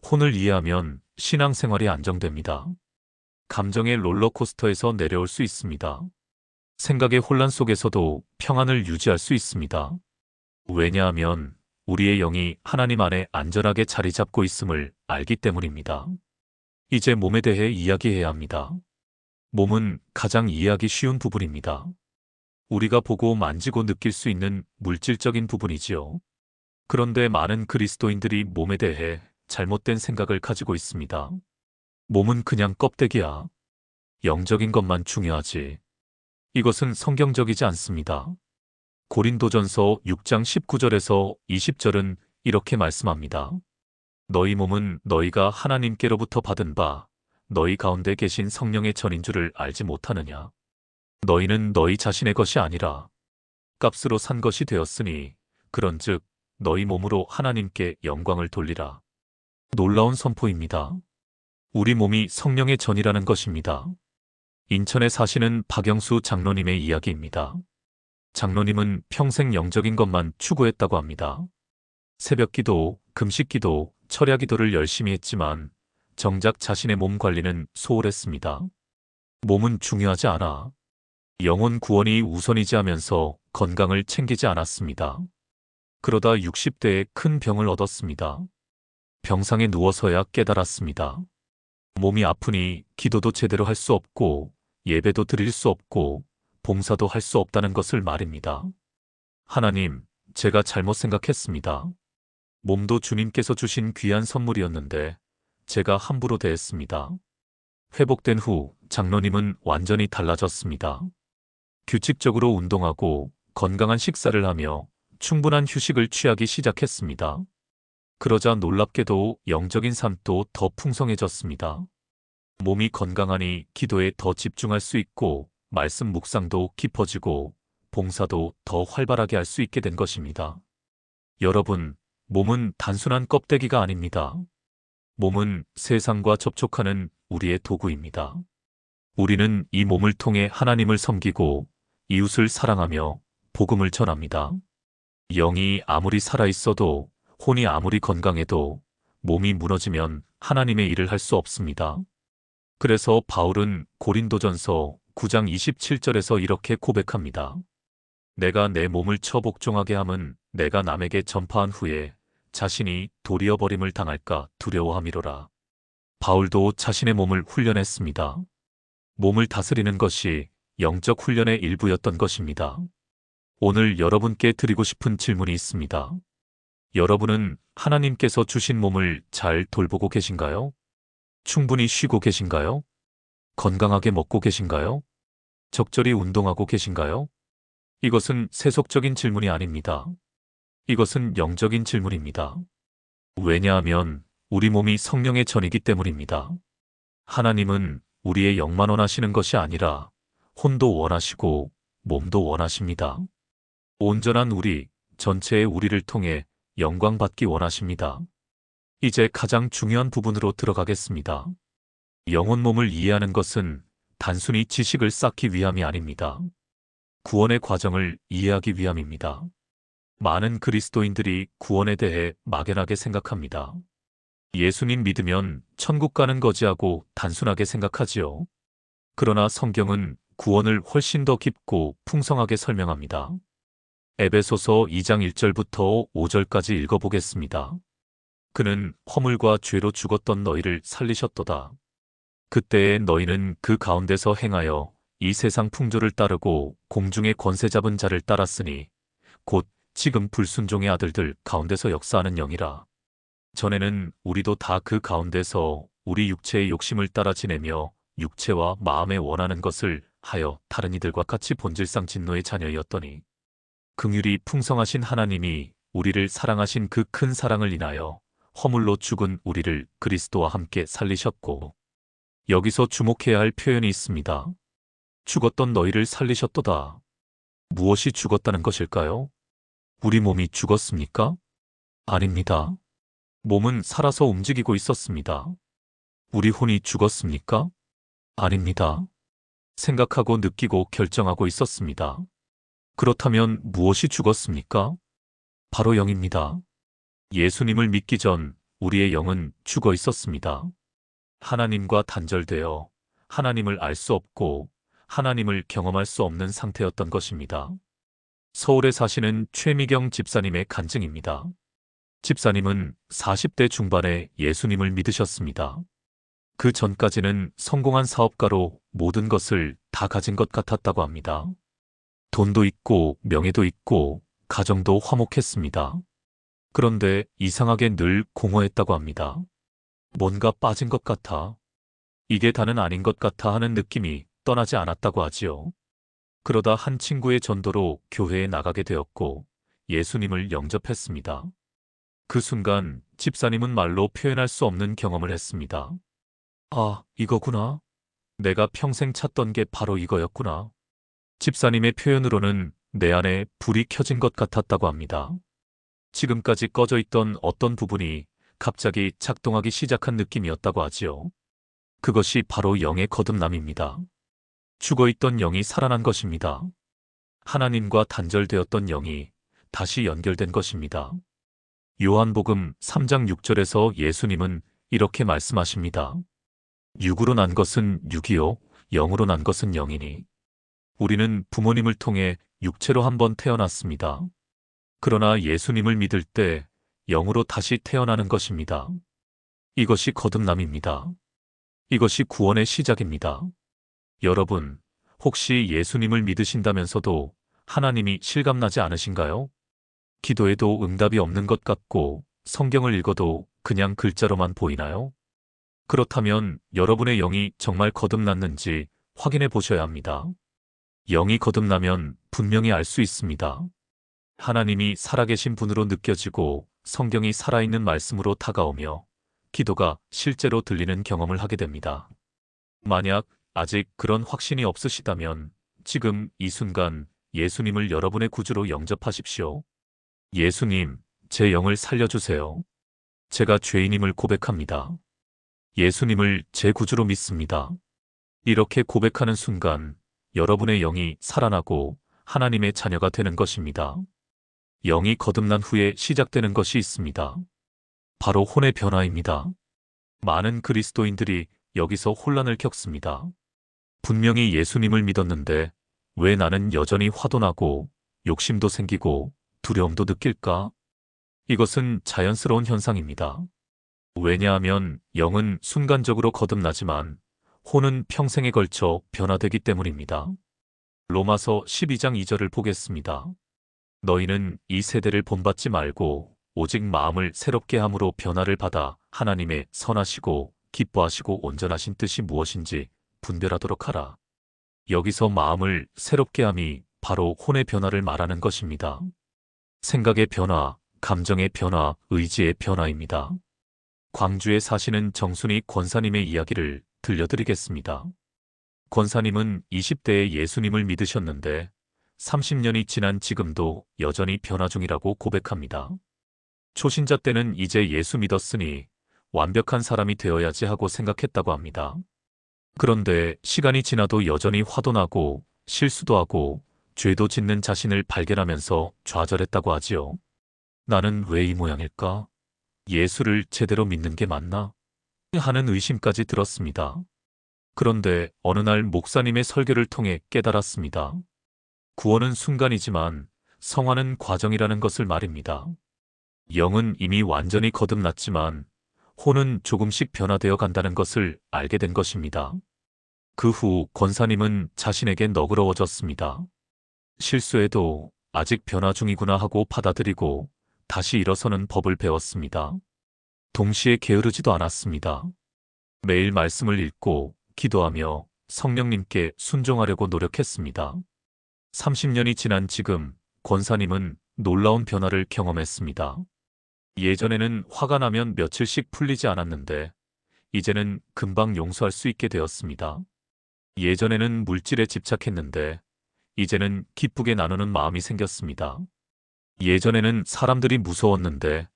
혼을 이해하면 신앙생활이 안정됩니다. 감정의 롤러코스터에서 내려올 수 있습니다. 생각의 혼란 속에서도 평안을 유지할 수 있습니다. 왜냐하면 우리의 영이 하나님 안에 안전하게 자리 잡고 있음을 알기 때문입니다. 이제 몸에 대해 이야기해야 합니다. 몸은 가장 이해하기 쉬운 부분입니다. 우리가 보고 만지고 느낄 수 있는 물질적인 부분이지요. 그런데 많은 그리스도인들이 몸에 대해 잘못된 생각을 가지고 있습니다. 몸은 그냥 껍데기야. 영적인 것만 중요하지. 이것은 성경적이지 않습니다. 고린도전서 6장 19절에서 20절은 이렇게 말씀합니다. 너희 몸은 너희가 하나님께로부터 받은 바 너희 가운데 계신 성령의 전인 줄을 알지 못하느냐. 너희는 너희 자신의 것이 아니라 값으로 산 것이 되었으니 그런즉 너희 몸으로 하나님께 영광을 돌리라. 놀라운 선포입니다. 우리 몸이 성령의 전이라는 것입니다. 인천에 사시는 박영수 장로님의 이야기입니다. 장로님은 평생 영적인 것만 추구했다고 합니다. 새벽기도, 금식기도, 철야기도를 열심히 했지만 정작 자신의 몸 관리는 소홀했습니다. 몸은 중요하지 않아. 영혼 구원이 우선이지 하면서 건강을 챙기지 않았습니다. 그러다 60대에 큰 병을 얻었습니다. 병상에 누워서야 깨달았습니다. 몸이 아프니 기도도 제대로 할 수 없고 예배도 드릴 수 없고 봉사도 할 수 없다는 것을 말입니다. 하나님, 제가 잘못 생각했습니다. 몸도 주님께서 주신 귀한 선물이었는데 제가 함부로 대했습니다. 회복된 후 장로님은 완전히 달라졌습니다. 규칙적으로 운동하고 건강한 식사를 하며 충분한 휴식을 취하기 시작했습니다. 그러자 놀랍게도 영적인 삶도 더 풍성해졌습니다. 몸이 건강하니 기도에 더 집중할 수 있고 말씀 묵상도 깊어지고 봉사도 더 활발하게 할 수 있게 된 것입니다. 여러분, 몸은 단순한 껍데기가 아닙니다. 몸은 세상과 접촉하는 우리의 도구입니다. 우리는 이 몸을 통해 하나님을 섬기고 이웃을 사랑하며 복음을 전합니다. 영이 아무리 살아있어도 혼이 아무리 건강해도 몸이 무너지면 하나님의 일을 할 수 없습니다. 그래서 바울은 고린도전서 9장 27절에서 이렇게 고백합니다. 내가 내 몸을 처복종하게 함은 내가 남에게 전파한 후에 자신이 도리어 버림을 당할까 두려워함이로라. 바울도 자신의 몸을 훈련했습니다. 몸을 다스리는 것이 영적 훈련의 일부였던 것입니다. 오늘 여러분께 드리고 싶은 질문이 있습니다. 여러분은 하나님께서 주신 몸을 잘 돌보고 계신가요? 충분히 쉬고 계신가요? 건강하게 먹고 계신가요? 적절히 운동하고 계신가요? 이것은 세속적인 질문이 아닙니다. 이것은 영적인 질문입니다. 왜냐하면 우리 몸이 성령의 전이기 때문입니다. 하나님은 우리의 영만 원하시는 것이 아니라 혼도 원하시고 몸도 원하십니다. 온전한 우리, 전체의 우리를 통해 영광 받기 원하십니다. 이제 가장 중요한 부분으로 들어가겠습니다. 영혼 몸을 이해하는 것은 단순히 지식을 쌓기 위함이 아닙니다. 구원의 과정을 이해하기 위함입니다. 많은 그리스도인들이 구원에 대해 막연하게 생각합니다. 예수님 믿으면 천국 가는 거지하고 단순하게 생각하지요. 그러나 성경은 구원을 훨씬 더 깊고 풍성하게 설명합니다. 에베소서 2장 1절부터 5절까지 읽어보겠습니다. 그는 허물과 죄로 죽었던 너희를 살리셨도다. 그때에 너희는 그 가운데서 행하여 이 세상 풍조를 따르고 공중의 권세 잡은 자를 따랐으니 곧 지금 불순종의 아들들 가운데서 역사하는 영이라. 전에는 우리도 다 그 가운데서 우리 육체의 욕심을 따라 지내며 육체와 마음에 원하는 것을 하여 다른 이들과 같이 본질상 진노의 자녀이었더니 긍휼이 풍성하신 하나님이 우리를 사랑하신 그 큰 사랑을 인하여 허물로 죽은 우리를 그리스도와 함께 살리셨고, 여기서 주목해야 할 표현이 있습니다. 죽었던 너희를 살리셨도다. 무엇이 죽었다는 것일까요? 우리 몸이 죽었습니까? 아닙니다. 몸은 살아서 움직이고 있었습니다. 우리 혼이 죽었습니까? 아닙니다. 생각하고 느끼고 결정하고 있었습니다. 그렇다면 무엇이 죽었습니까? 바로 영입니다. 예수님을 믿기 전 우리의 영은 죽어 있었습니다. 하나님과 단절되어 하나님을 알 수 없고 하나님을 경험할 수 없는 상태였던 것입니다. 서울에 사시는 최미경 집사님의 간증입니다. 집사님은 40대 중반에 예수님을 믿으셨습니다. 그 전까지는 성공한 사업가로 모든 것을 다 가진 것 같았다고 합니다. 돈도 있고 명예도 있고 가정도 화목했습니다. 그런데 이상하게 늘 공허했다고 합니다. 뭔가 빠진 것 같아. 이게 다는 아닌 것 같아 하는 느낌이 떠나지 않았다고 하지요. 그러다 한 친구의 전도로 교회에 나가게 되었고 예수님을 영접했습니다. 그 순간 집사님은 말로 표현할 수 없는 경험을 했습니다. 아, 이거구나. 내가 평생 찾던 게 바로 이거였구나. 집사님의 표현으로는 내 안에 불이 켜진 것 같았다고 합니다. 지금까지 꺼져 있던 어떤 부분이 갑자기 작동하기 시작한 느낌이었다고 하지요. 그것이 바로 영의 거듭남입니다. 죽어있던 영이 살아난 것입니다. 하나님과 단절되었던 영이 다시 연결된 것입니다. 요한복음 3장 6절에서 예수님은 이렇게 말씀하십니다. 육으로 난 것은 육이요, 영으로 난 것은 영이니. 우리는 부모님을 통해 육체로 한번 태어났습니다. 그러나 예수님을 믿을 때 영으로 다시 태어나는 것입니다. 이것이 거듭남입니다. 이것이 구원의 시작입니다. 여러분, 혹시 예수님을 믿으신다면서도 하나님이 실감나지 않으신가요? 기도해도 응답이 없는 것 같고 성경을 읽어도 그냥 글자로만 보이나요? 그렇다면 여러분의 영이 정말 거듭났는지 확인해 보셔야 합니다. 영이 거듭나면 분명히 알 수 있습니다. 하나님이 살아계신 분으로 느껴지고 성경이 살아있는 말씀으로 다가오며 기도가 실제로 들리는 경험을 하게 됩니다. 만약 아직 그런 확신이 없으시다면 지금 이 순간 예수님을 여러분의 구주로 영접하십시오. 예수님, 제 영을 살려주세요. 제가 죄인임을 고백합니다. 예수님을 제 구주로 믿습니다. 이렇게 고백하는 순간 여러분의 영이 살아나고 하나님의 자녀가 되는 것입니다. 영이 거듭난 후에 시작되는 것이 있습니다. 바로 혼의 변화입니다. 많은 그리스도인들이 여기서 혼란을 겪습니다. 분명히 예수님을 믿었는데 왜 나는 여전히 화도 나고 욕심도 생기고 두려움도 느낄까? 이것은 자연스러운 현상입니다. 왜냐하면 영은 순간적으로 거듭나지만 혼은 평생에 걸쳐 변화되기 때문입니다. 로마서 12장 2절을 보겠습니다. 너희는 이 세대를 본받지 말고 오직 마음을 새롭게 함으로 변화를 받아 하나님의 선하시고 기뻐하시고 온전하신 뜻이 무엇인지 분별하도록 하라. 여기서 마음을 새롭게 함이 바로 혼의 변화를 말하는 것입니다. 생각의 변화, 감정의 변화, 의지의 변화입니다. 광주에 사시는 정순이 권사님의 이야기를 들려드리겠습니다. 권사님은 20대에 예수님을 믿으셨는데 30년이 지난 지금도 여전히 변화 중이라고 고백합니다. 초신자 때는 이제 예수 믿었으니 완벽한 사람이 되어야지 하고 생각했다고 합니다. 그런데 시간이 지나도 여전히 화도 나고 실수도 하고 죄도 짓는 자신을 발견하면서 좌절했다고 하지요. 나는 왜 이 모양일까? 예수를 제대로 믿는 게 맞나? 하는 의심까지 들었습니다. 그런데 어느 날 목사님의 설교를 통해 깨달았습니다. 구원은 순간이지만 성화는 과정이라는 것을 말입니다. 영은 이미 완전히 거듭났지만 혼은 조금씩 변화되어 간다는 것을 알게 된 것입니다. 그 후 권사님은 자신에게 너그러워졌습니다. 실수해도 아직 변화 중이구나 하고 받아들이고 다시 일어서는 법을 배웠습니다. 동시에 게으르지도 않았습니다. 매일 말씀을 읽고 기도하며 성령님께 순종하려고 노력했습니다. 30년이 지난 지금 권사님은 놀라운 변화를 경험했습니다. 예전에는 화가 나면 며칠씩 풀리지 않았는데 이제는 금방 용서할 수 있게 되었습니다. 예전에는 물질에 집착했는데 이제는 기쁘게 나누는 마음이 생겼습니다. 예전에는 사람들이 무서웠는데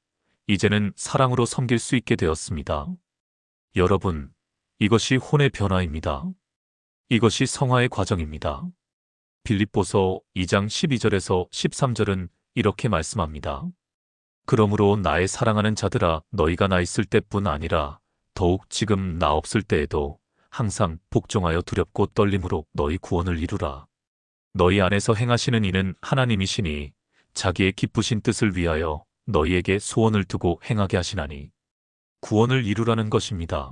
이제는 사랑으로 섬길 수 있게 되었습니다. 여러분, 이것이 혼의 변화입니다. 이것이 성화의 과정입니다. 빌립보서 2장 12절에서 13절은 이렇게 말씀합니다. 그러므로 나의 사랑하는 자들아, 너희가 나 있을 때뿐 아니라 더욱 지금 나 없을 때에도 항상 복종하여 두렵고 떨림으로 너희 구원을 이루라. 너희 안에서 행하시는 이는 하나님이시니 자기의 기쁘신 뜻을 위하여 너희에게 소원을 두고 행하게 하시나니. 구원을 이루라는 것입니다.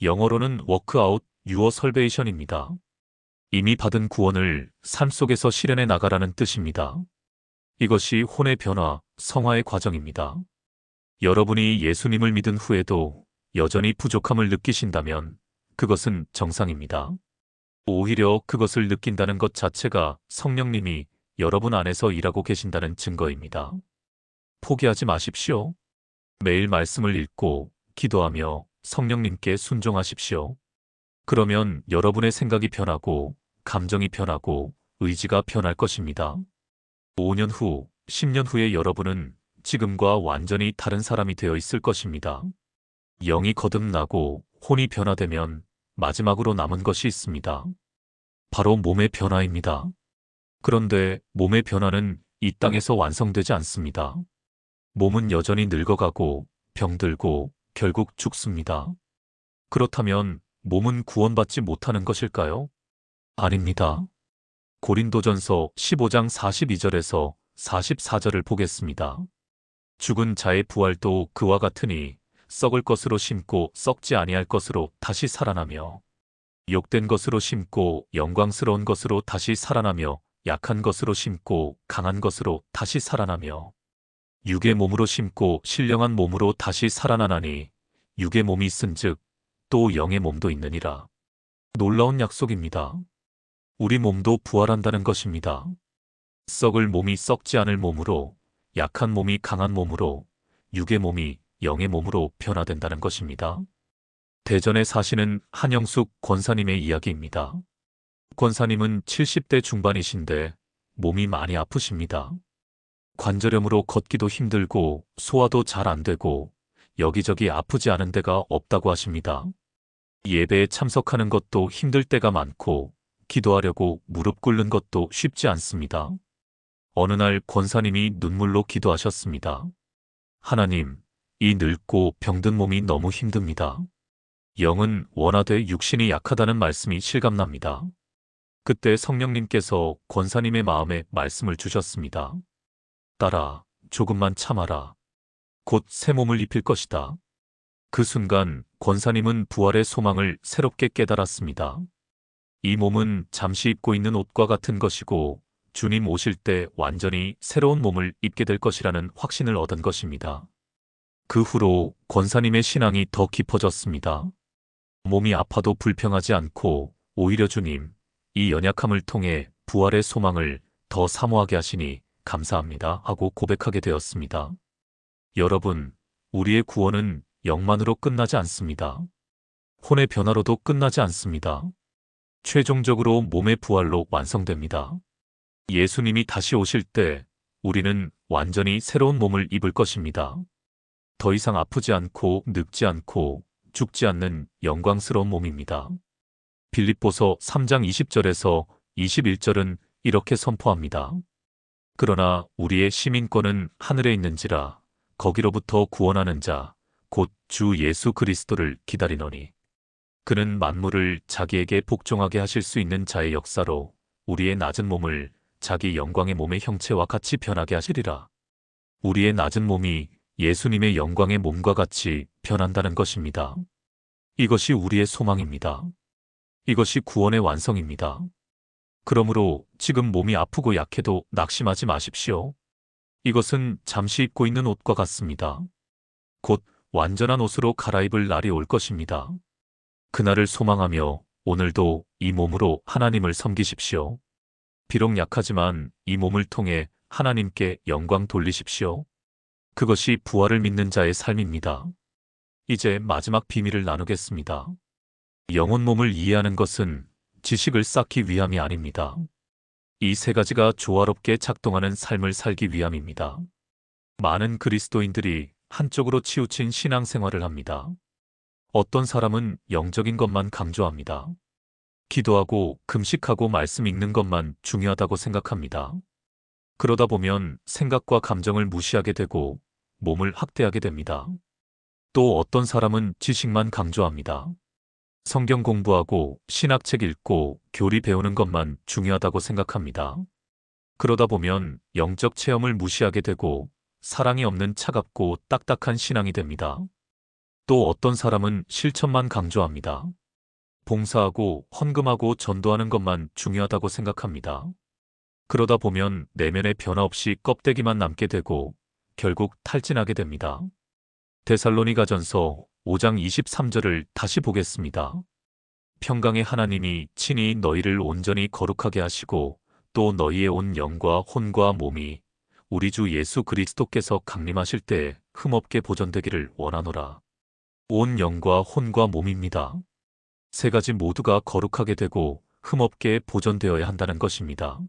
영어로는 work out your salvation입니다. 이미 받은 구원을 삶 속에서 실현해 나가라는 뜻입니다. 이것이 혼의 변화, 성화의 과정입니다. 여러분이 예수님을 믿은 후에도 여전히 부족함을 느끼신다면 그것은 정상입니다. 오히려 그것을 느낀다는 것 자체가 성령님이 여러분 안에서 일하고 계신다는 증거입니다. 포기하지 마십시오. 매일 말씀을 읽고 기도하며 성령님께 순종하십시오. 그러면 여러분의 생각이 변하고 감정이 변하고 의지가 변할 것입니다. 5년 후, 10년 후에 여러분은 지금과 완전히 다른 사람이 되어 있을 것입니다. 영이 거듭나고 혼이 변화되면 마지막으로 남은 것이 있습니다. 바로 몸의 변화입니다. 그런데 몸의 변화는 이 땅에서 완성되지 않습니다. 몸은 여전히 늙어가고 병들고 결국 죽습니다. 그렇다면 몸은 구원받지 못하는 것일까요? 아닙니다. 고린도전서 15장 42절에서 44절을 보겠습니다. 죽은 자의 부활도 그와 같으니 썩을 것으로 심고 썩지 아니할 것으로 다시 살아나며 욕된 것으로 심고 영광스러운 것으로 다시 살아나며 약한 것으로 심고 강한 것으로 다시 살아나며 육의 몸으로 심고 신령한 몸으로 다시 살아나나니 육의 몸이 있은즉 또 영의 몸도 있느니라. 놀라운 약속입니다. 우리 몸도 부활한다는 것입니다. 썩을 몸이 썩지 않을 몸으로, 약한 몸이 강한 몸으로, 육의 몸이 영의 몸으로 변화된다는 것입니다. 대전에 사시는 한영숙 권사님의 이야기입니다. 권사님은 70대 중반이신데 몸이 많이 아프십니다. 관절염으로 걷기도 힘들고 소화도 잘 안 되고 여기저기 아프지 않은 데가 없다고 하십니다. 예배에 참석하는 것도 힘들 때가 많고 기도하려고 무릎 꿇는 것도 쉽지 않습니다. 어느 날 권사님이 눈물로 기도하셨습니다. 하나님, 이 늙고 병든 몸이 너무 힘듭니다. 영은 원하되 육신이 약하다는 말씀이 실감납니다. 그때 성령님께서 권사님의 마음에 말씀을 주셨습니다. 딸아, 조금만 참아라. 곧 새 몸을 입힐 것이다. 그 순간 권사님은 부활의 소망을 새롭게 깨달았습니다. 이 몸은 잠시 입고 있는 옷과 같은 것이고 주님 오실 때 완전히 새로운 몸을 입게 될 것이라는 확신을 얻은 것입니다. 그 후로 권사님의 신앙이 더 깊어졌습니다. 몸이 아파도 불평하지 않고 오히려 주님, 이 연약함을 통해 부활의 소망을 더 사모하게 하시니 감사합니다 하고 고백하게 되었습니다. 여러분, 우리의 구원은 영만으로 끝나지 않습니다. 혼의 변화로도 끝나지 않습니다. 최종적으로 몸의 부활로 완성됩니다. 예수님이 다시 오실 때 우리는 완전히 새로운 몸을 입을 것입니다. 더 이상 아프지 않고 늙지 않고 죽지 않는 영광스러운 몸입니다. 빌립보서 3장 20절에서 21절은 이렇게 선포합니다. 그러나 우리의 시민권은 하늘에 있는지라 거기로부터 구원하는 자, 곧 주 예수 그리스도를 기다리노니 그는 만물을 자기에게 복종하게 하실 수 있는 자의 역사로 우리의 낮은 몸을 자기 영광의 몸의 형체와 같이 변하게 하시리라. 우리의 낮은 몸이 예수님의 영광의 몸과 같이 변한다는 것입니다. 이것이 우리의 소망입니다. 이것이 구원의 완성입니다. 그러므로 지금 몸이 아프고 약해도 낙심하지 마십시오. 이것은 잠시 입고 있는 옷과 같습니다. 곧 완전한 옷으로 갈아입을 날이 올 것입니다. 그날을 소망하며 오늘도 이 몸으로 하나님을 섬기십시오. 비록 약하지만 이 몸을 통해 하나님께 영광 돌리십시오. 그것이 부활을 믿는 자의 삶입니다. 이제 마지막 비밀을 나누겠습니다. 영혼 몸을 이해하는 것은 지식을 쌓기 위함이 아닙니다. 이 세 가지가 조화롭게 작동하는 삶을 살기 위함입니다. 많은 그리스도인들이 한쪽으로 치우친 신앙생활을 합니다. 어떤 사람은 영적인 것만 강조합니다. 기도하고 금식하고 말씀 읽는 것만 중요하다고 생각합니다. 그러다 보면 생각과 감정을 무시하게 되고 몸을 학대하게 됩니다. 또 어떤 사람은 지식만 강조합니다. 성경 공부하고 신학책 읽고 교리 배우는 것만 중요하다고 생각합니다. 그러다 보면 영적 체험을 무시하게 되고 사랑이 없는 차갑고 딱딱한 신앙이 됩니다. 또 어떤 사람은 실천만 강조합니다. 봉사하고 헌금하고 전도하는 것만 중요하다고 생각합니다. 그러다 보면 내면의 변화 없이 껍데기만 남게 되고 결국 탈진하게 됩니다. 데살로니가전서 5장 23절을 다시 보겠습니다. 평강의 하나님이 친히 너희를 온전히 거룩하게 하시고 또 너희의 온 영과 혼과 몸이 우리 주 예수 그리스도께서 강림하실 때에 흠없게 보존되기를 원하노라. 온 영과 혼과 몸입니다. 세 가지 모두가 거룩하게 되고 흠없게 보존되어야 한다는 것입니다.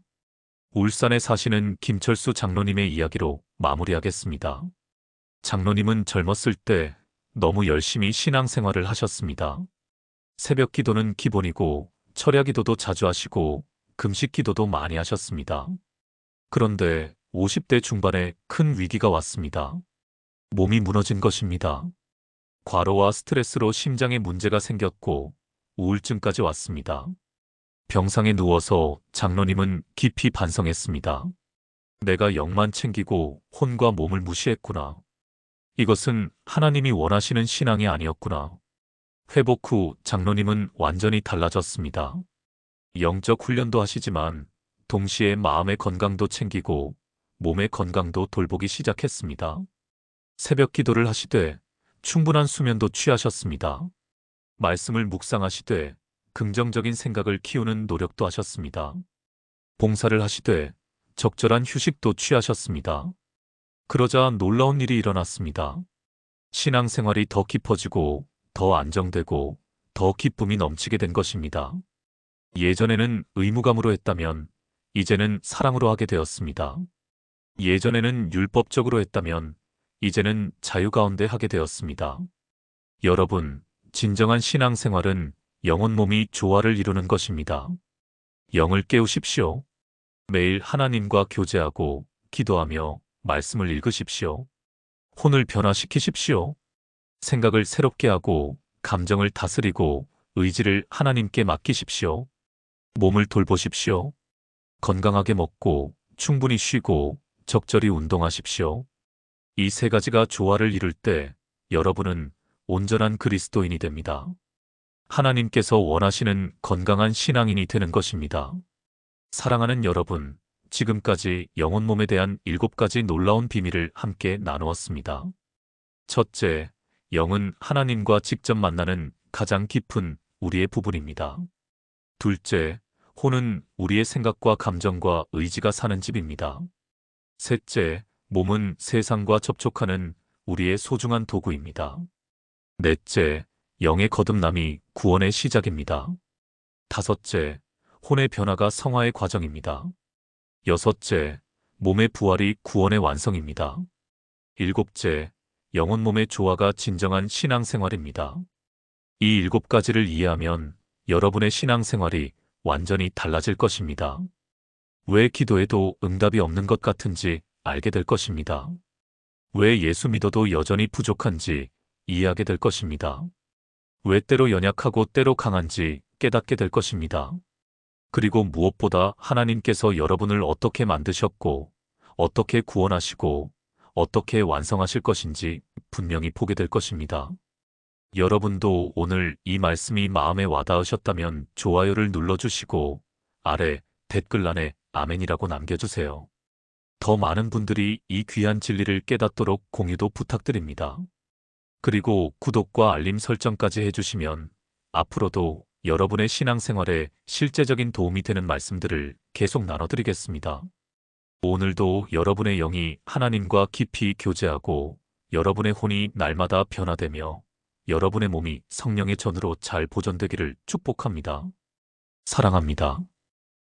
울산에 사시는 김철수 장로님의 이야기로 마무리하겠습니다. 장로님은 젊었을 때 너무 열심히 신앙생활을 하셨습니다. 새벽 기도는 기본이고 철야 기도도 자주 하시고 금식 기도도 많이 하셨습니다. 그런데 50대 중반에 큰 위기가 왔습니다. 몸이 무너진 것입니다. 과로와 스트레스로 심장에 문제가 생겼고 우울증까지 왔습니다. 병상에 누워서 장로님은 깊이 반성했습니다. 내가 영만 챙기고 혼과 몸을 무시했구나. 이것은 하나님이 원하시는 신앙이 아니었구나. 회복 후 장로님은 완전히 달라졌습니다. 영적 훈련도 하시지만 동시에 마음의 건강도 챙기고 몸의 건강도 돌보기 시작했습니다. 새벽 기도를 하시되 충분한 수면도 취하셨습니다. 말씀을 묵상하시되 긍정적인 생각을 키우는 노력도 하셨습니다. 봉사를 하시되 적절한 휴식도 취하셨습니다. 그러자 놀라운 일이 일어났습니다. 신앙생활이 더 깊어지고 더 안정되고 더 기쁨이 넘치게 된 것입니다. 예전에는 의무감으로 했다면 이제는 사랑으로 하게 되었습니다. 예전에는 율법적으로 했다면 이제는 자유 가운데 하게 되었습니다. 여러분, 진정한 신앙생활은 영혼 몸이 조화를 이루는 것입니다. 영을 깨우십시오. 매일 하나님과 교제하고 기도하며 말씀을 읽으십시오. 혼을 변화시키십시오. 생각을 새롭게 하고 감정을 다스리고 의지를 하나님께 맡기십시오. 몸을 돌보십시오. 건강하게 먹고 충분히 쉬고 적절히 운동하십시오. 이 세 가지가 조화를 이룰 때 여러분은 온전한 그리스도인이 됩니다. 하나님께서 원하시는 건강한 신앙인이 되는 것입니다. 사랑하는 여러분, 지금까지 영혼 몸에 대한 7가지 놀라운 비밀을 함께 나누었습니다. 첫째, 영은 하나님과 직접 만나는 가장 깊은 우리의 부분입니다. 둘째, 혼은 우리의 생각과 감정과 의지가 사는 집입니다. 셋째, 몸은 세상과 접촉하는 우리의 소중한 도구입니다. 넷째, 영의 거듭남이 구원의 시작입니다. 다섯째, 혼의 변화가 성화의 과정입니다. 여섯째, 몸의 부활이 구원의 완성입니다. 일곱째, 영혼 몸의 조화가 진정한 신앙생활입니다. 이 7가지를 이해하면 여러분의 신앙생활이 완전히 달라질 것입니다. 왜 기도해도 응답이 없는 것 같은지 알게 될 것입니다. 왜 예수 믿어도 여전히 부족한지 이해하게 될 것입니다. 왜 때로 연약하고 때로 강한지 깨닫게 될 것입니다. 그리고 무엇보다 하나님께서 여러분을 어떻게 만드셨고 어떻게 구원하시고 어떻게 완성하실 것인지 분명히 보게 될 것입니다. 여러분도 오늘 이 말씀이 마음에 와닿으셨다면 좋아요를 눌러주시고 아래 댓글란에 아멘이라고 남겨주세요. 더 많은 분들이 이 귀한 진리를 깨닫도록 공유도 부탁드립니다. 그리고 구독과 알림 설정까지 해주시면 앞으로도 여러분의 신앙생활에 실제적인 도움이 되는 말씀들을 계속 나눠드리겠습니다. 오늘도 여러분의 영이 하나님과 깊이 교제하고 여러분의 혼이 날마다 변화되며 여러분의 몸이 성령의 전으로 잘 보존되기를 축복합니다. 사랑합니다.